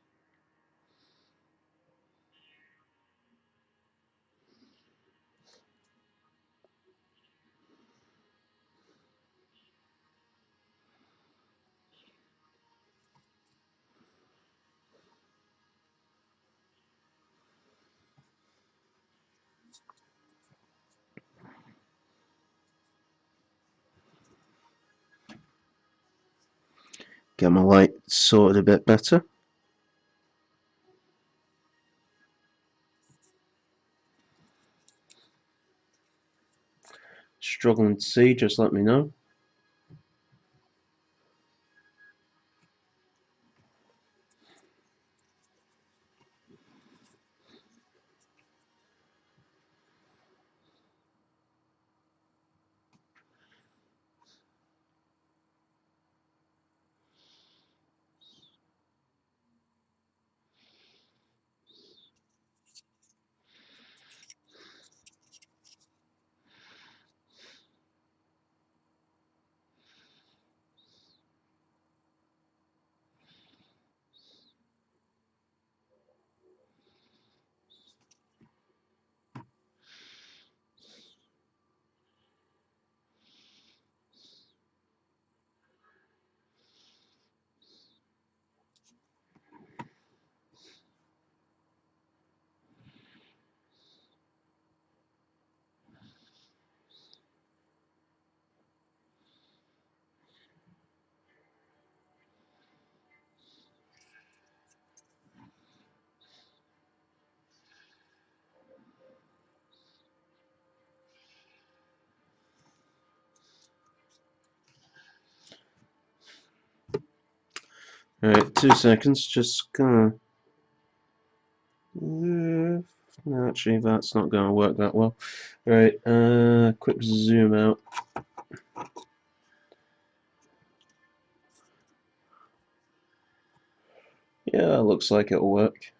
Get my light sorted a bit better. Struggling to see, just let me know. Alright, 2 seconds, just gonna... no, actually that's not gonna work that well. Right, quick zoom out. Yeah, looks like it'll work.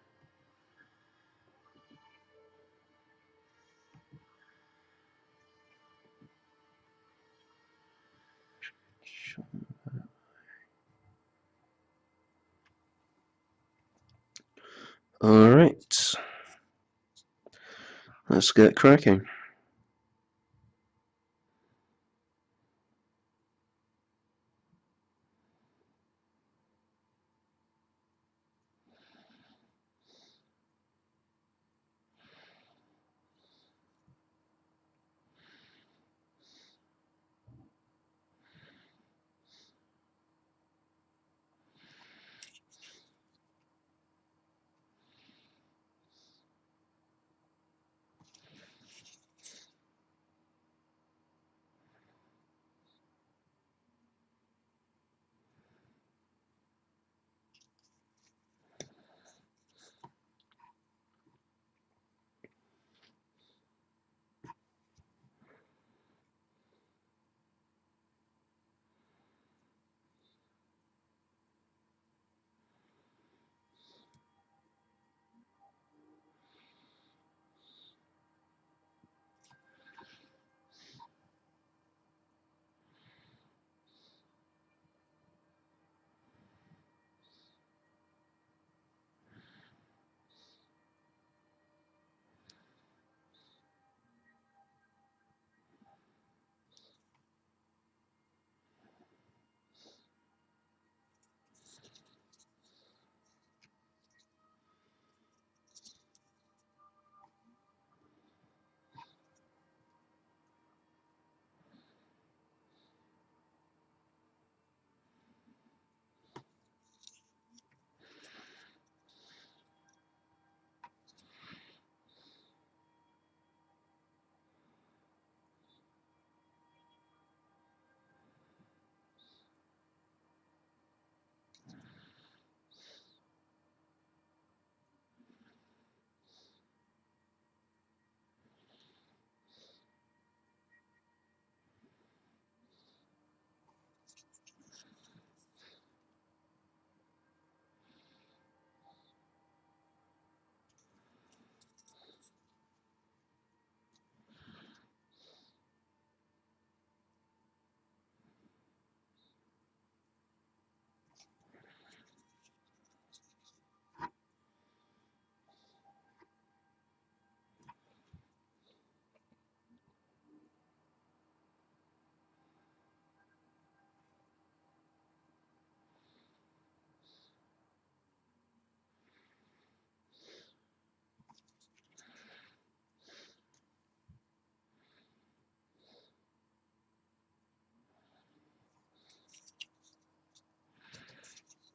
Alright, let's get cracking.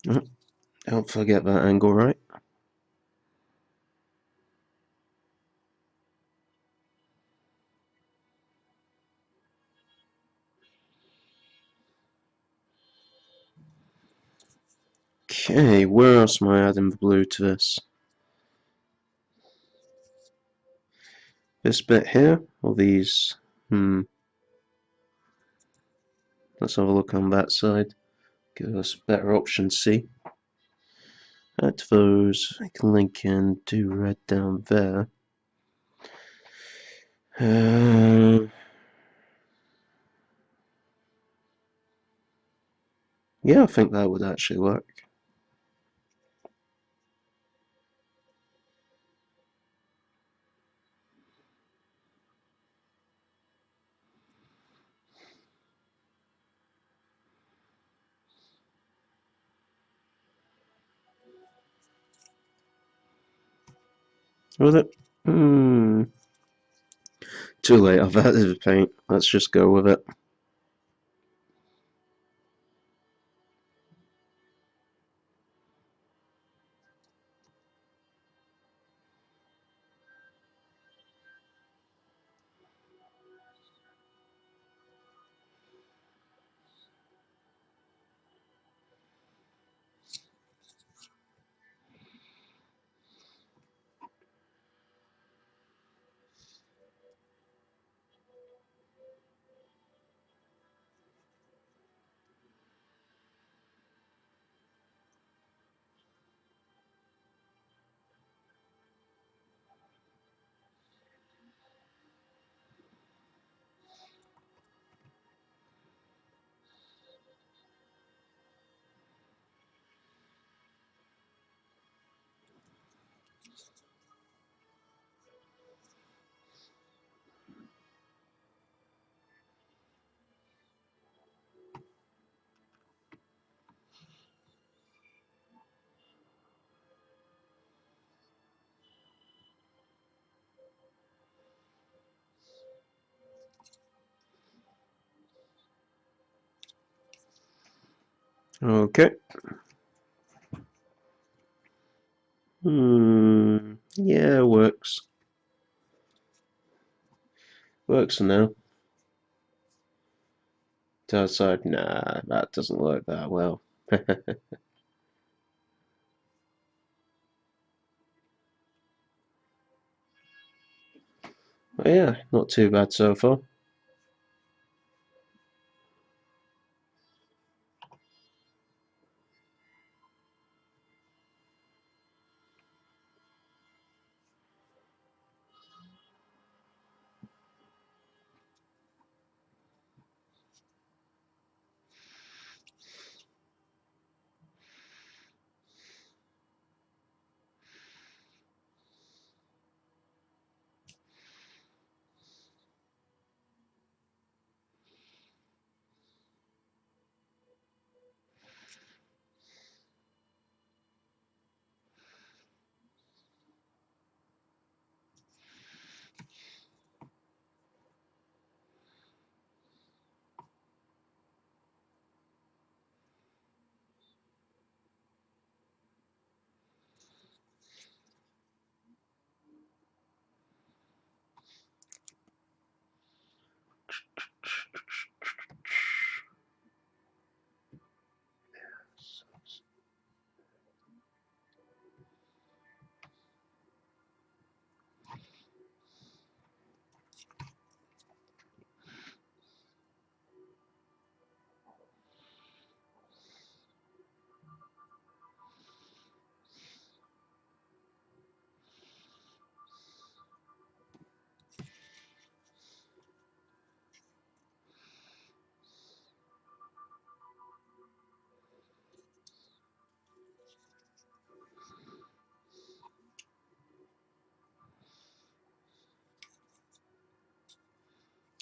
Oh, don't forget that angle, right? Okay, where else am I adding the blue to this? This bit here, or these? Let's have a look on that side. Give us better option C. Add those. I can link in, do red down there. Yeah, I think that would actually work. With it? Too late, I've added the paint. Let's just go with it. Okay. Yeah, works. Works for now. Outside, nah, that doesn't work that well. But yeah, not too bad so far.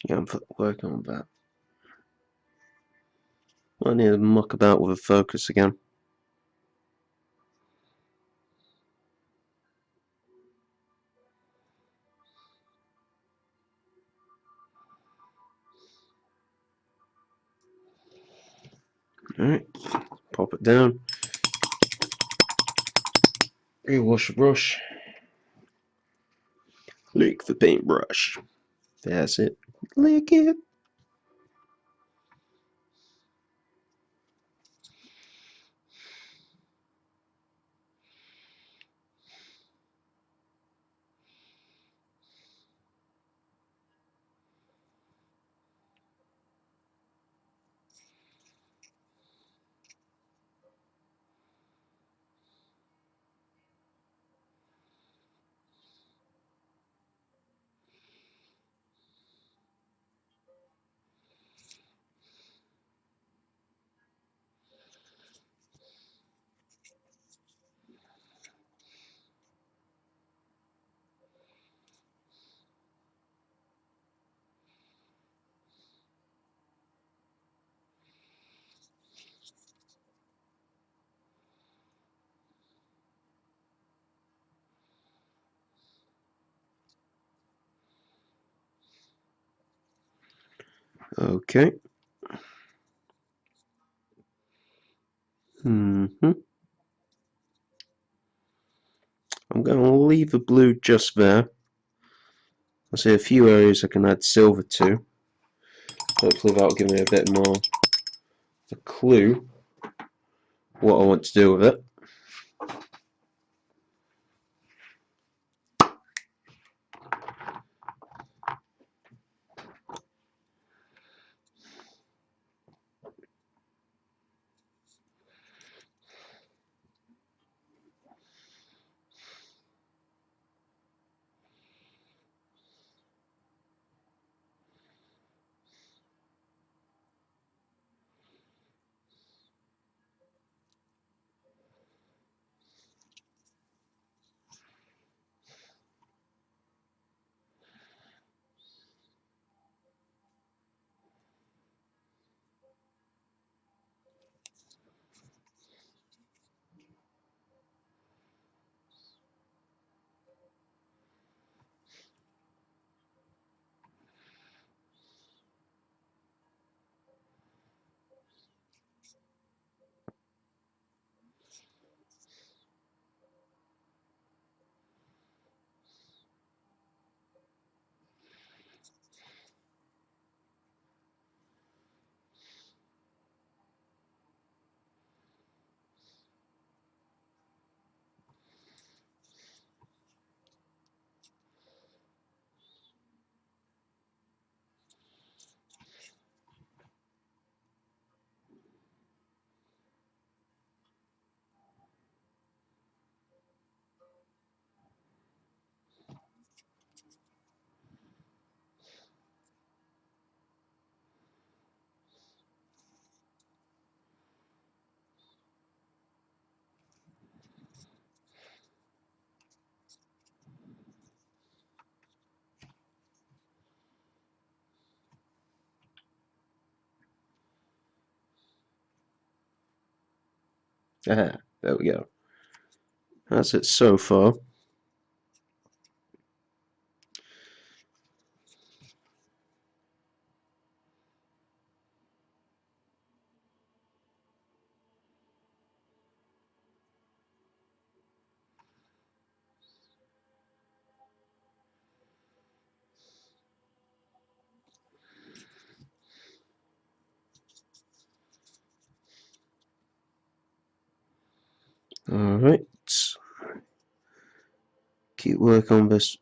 Yeah, I'm working on that. I need to muck about with a focus again. Alright, pop it down. Rewash the brush. Lick the paintbrush. That's it. Lick it. Okay. I'm going to leave the blue just there. I see a few areas I can add silver to. Hopefully that'll give me a bit more of a clue what I want to do with it. Ah, there we go. That's it so far. Alright. Keep working on this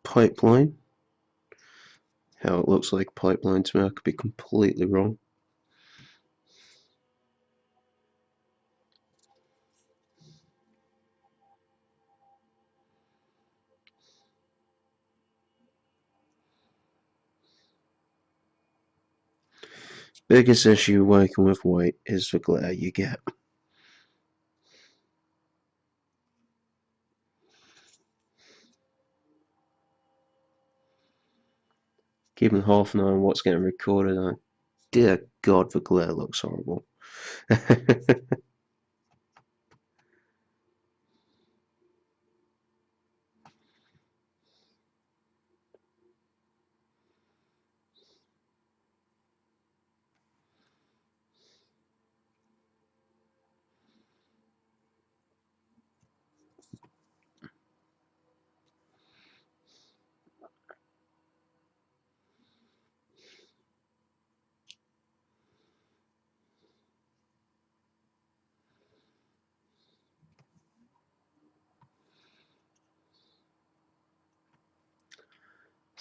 pipeline. How it looks like pipeline to me, I could be completely wrong. Biggest issue working with white is the glare you get. Keeping half an eye on what's getting recorded on. Dear God, the glare looks horrible.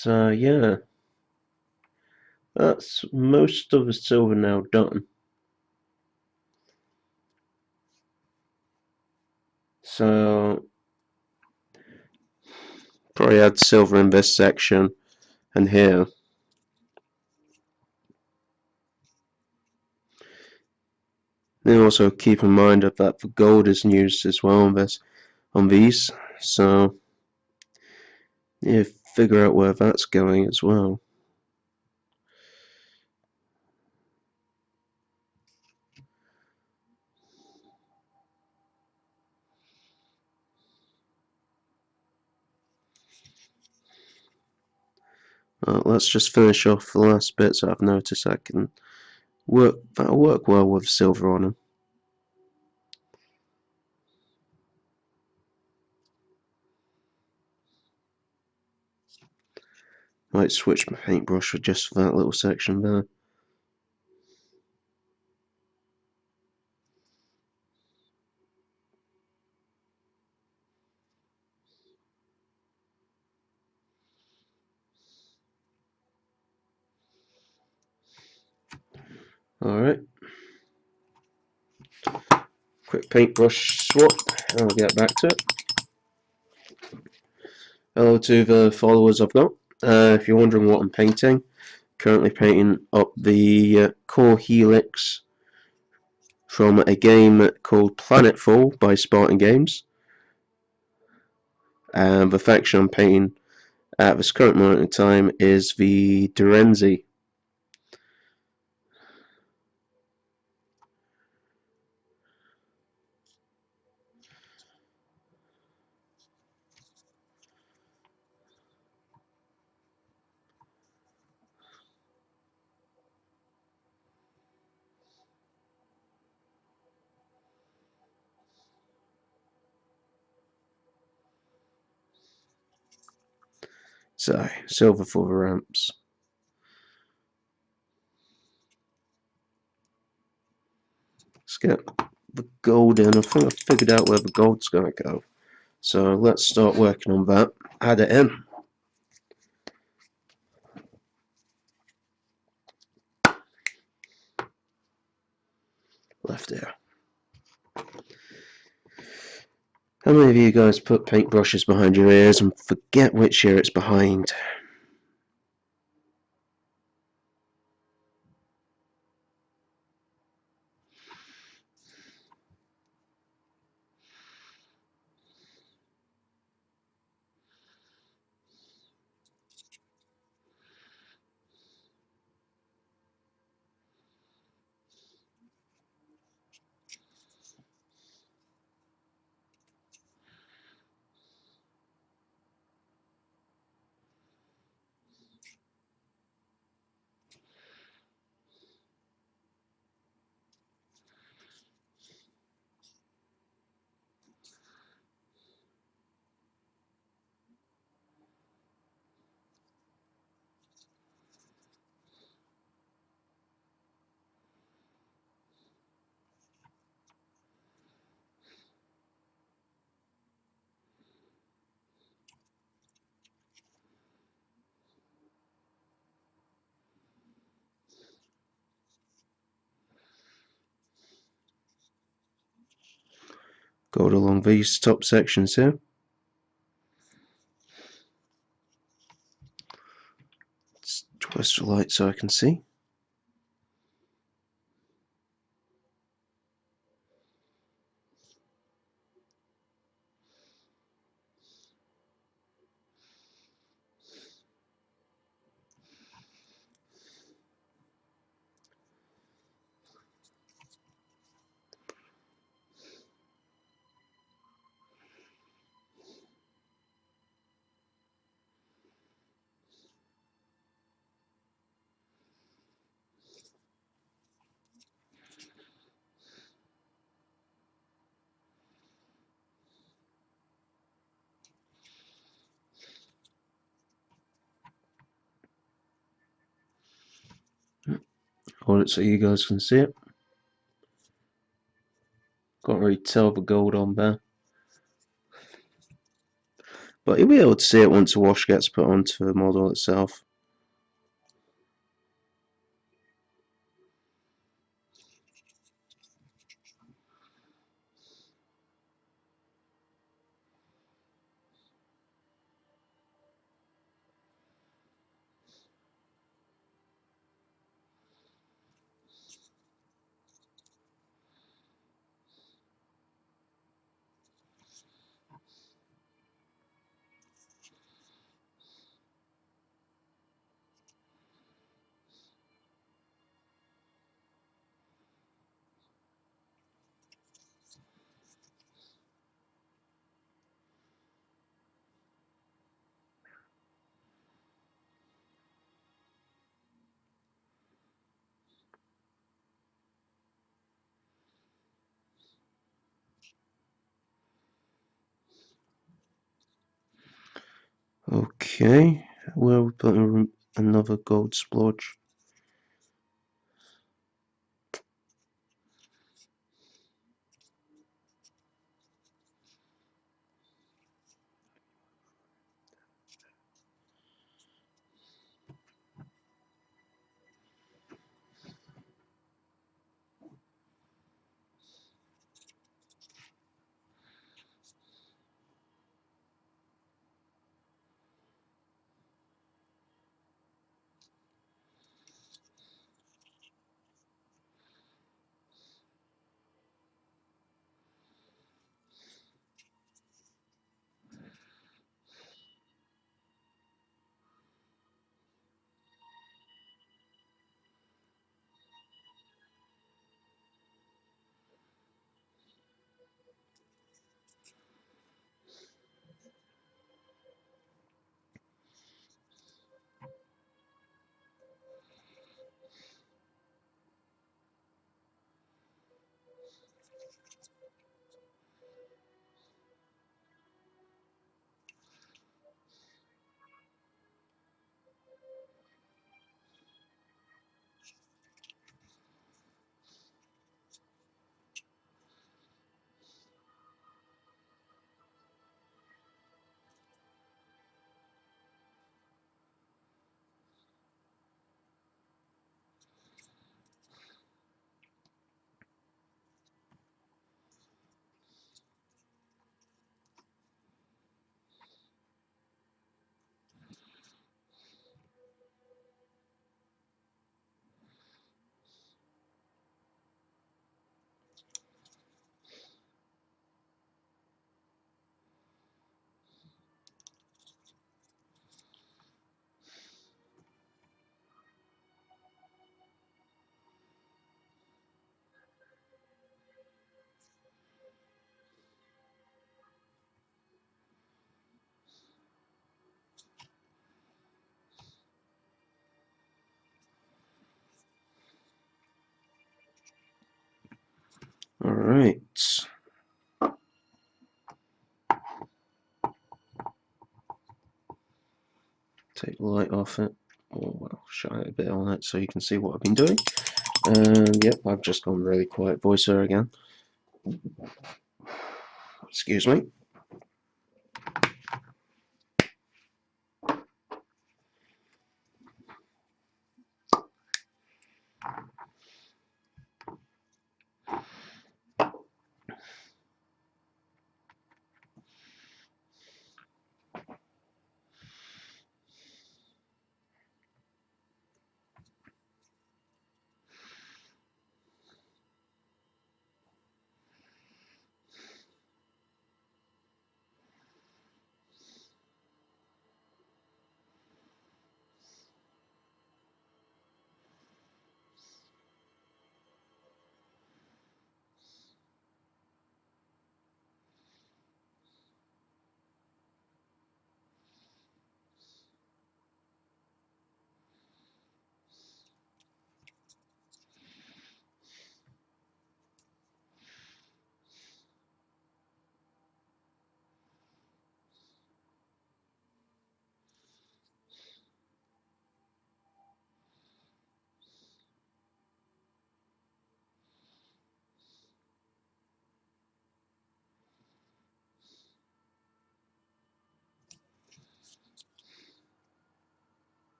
So yeah, that's most of the silver now done. So probably add silver in this section and here. Then also keep in mind that the gold is used as well on these. So yeah, figure out where that's going as well. Let's just finish off the last bits I've noticed that'll work well with silver on them. Might switch my paintbrush for just that little section there. Alright, quick paintbrush swap, and I'll get back to it. Hello to the followers I've got. If you're wondering what I'm painting, currently painting up the core helix from a game called Planetfall by Spartan Games. And the faction I'm painting at this current moment in time is the Durenzi. So, silver for the ramps. Let's get the gold in. I think I've figured out where the gold's going to go. So let's start working on that. Add it in. Left ear. How many of you guys put paintbrushes behind your ears and forget which ear it's behind? Gold along these top sections here. Let's twist the light so I can see. Hold it so you guys can see it. Can't really tell the gold on there. but you'll be able to see it once the wash gets put onto the model itself. Okay, where we put another gold splodge. Alright. Take the light off it. Or well, shine a bit on it so you can see what I've been doing. And yep, I've just gone really quiet voiceover again. Excuse me.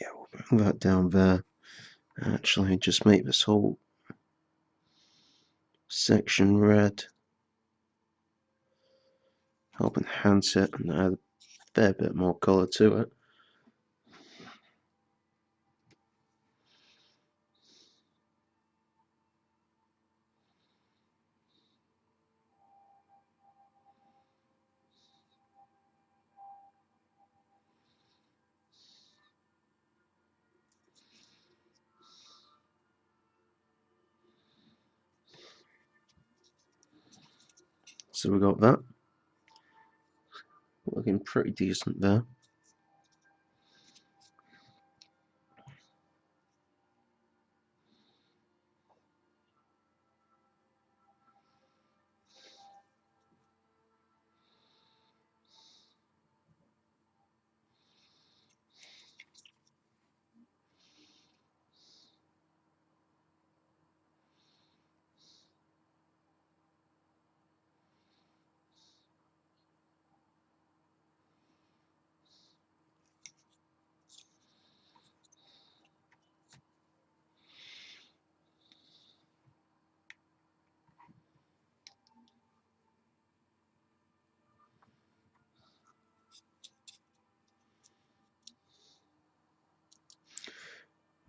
Yeah, we'll bring that down there. Actually, just make this whole section red. Help enhance it and add a fair bit more colour to it. So we got that. Looking pretty decent there.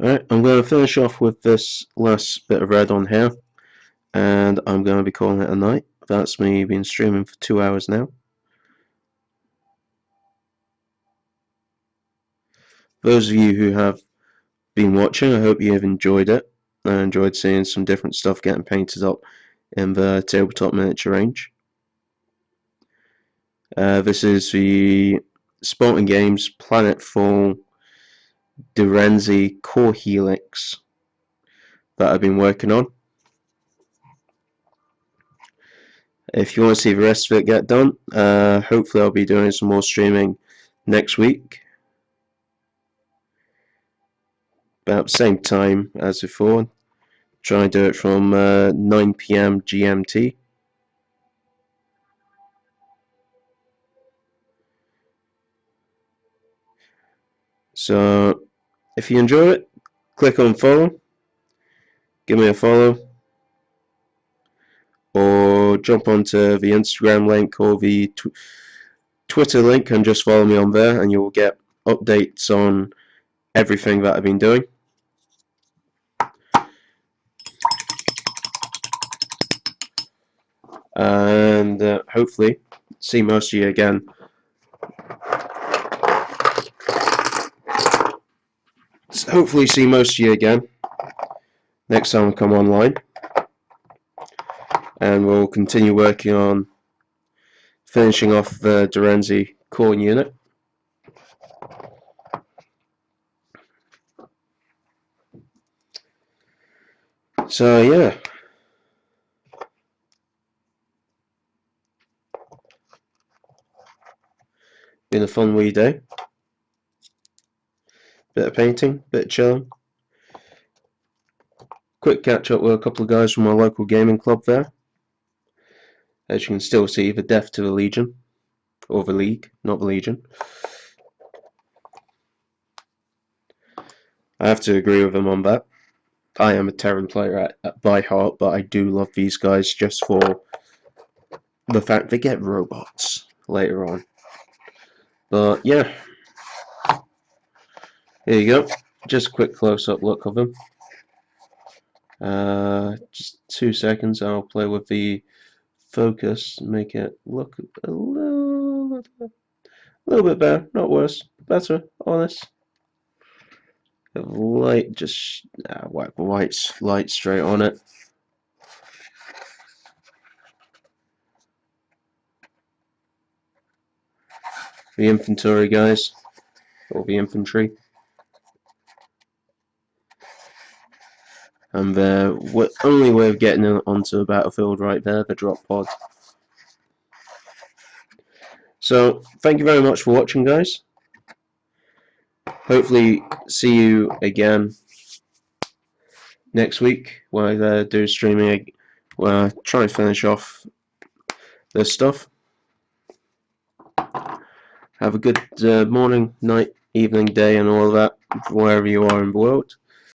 Alright, I'm going to finish off with this last bit of red on here, and I'm going to be calling it a night. That's me been streaming for 2 hours now. Those of you who have been watching, I hope you have enjoyed it. I enjoyed seeing some different stuff getting painted up in the tabletop miniature range. This is the Spartan Games Planetfall Durenzi Core Helix that I've been working on. If you want to see the rest of it get done, hopefully I'll be doing some more streaming next week. About the same time as before. Try and do it from 9 PM GMT. So if you enjoy it, click on follow, give me a follow, or jump onto the Instagram link or the Twitter link and just follow me on there, and you'll get updates on everything that I've been doing. And hopefully see most of you again. Hopefully see most of you again next time I come online, and we'll continue working on finishing off the Durenzi core unit. So yeah, been a fun wee day. Bit of painting, bit of chilling. Quick catch up with a couple of guys from my local gaming club there. As you can still see, the death to the Legion, or the League, not the Legion. I have to agree with them on that. I am a Terran player by heart, but I do love these guys just for the fact they get robots later on. But yeah, here you go. Just a quick close-up look of them. Just 2 seconds. I'll play with the focus, make it look a little bit better, not worse, better, honest. Light, just whack the light straight on it. The infantry guys, or the infantry. And the only way of getting onto the battlefield right there, the drop pod. So, thank you very much for watching, guys. Hopefully, see you again next week when I do streaming, where I try and finish off this stuff. Have a good morning, night, evening, day, and all of that, wherever you are in the world.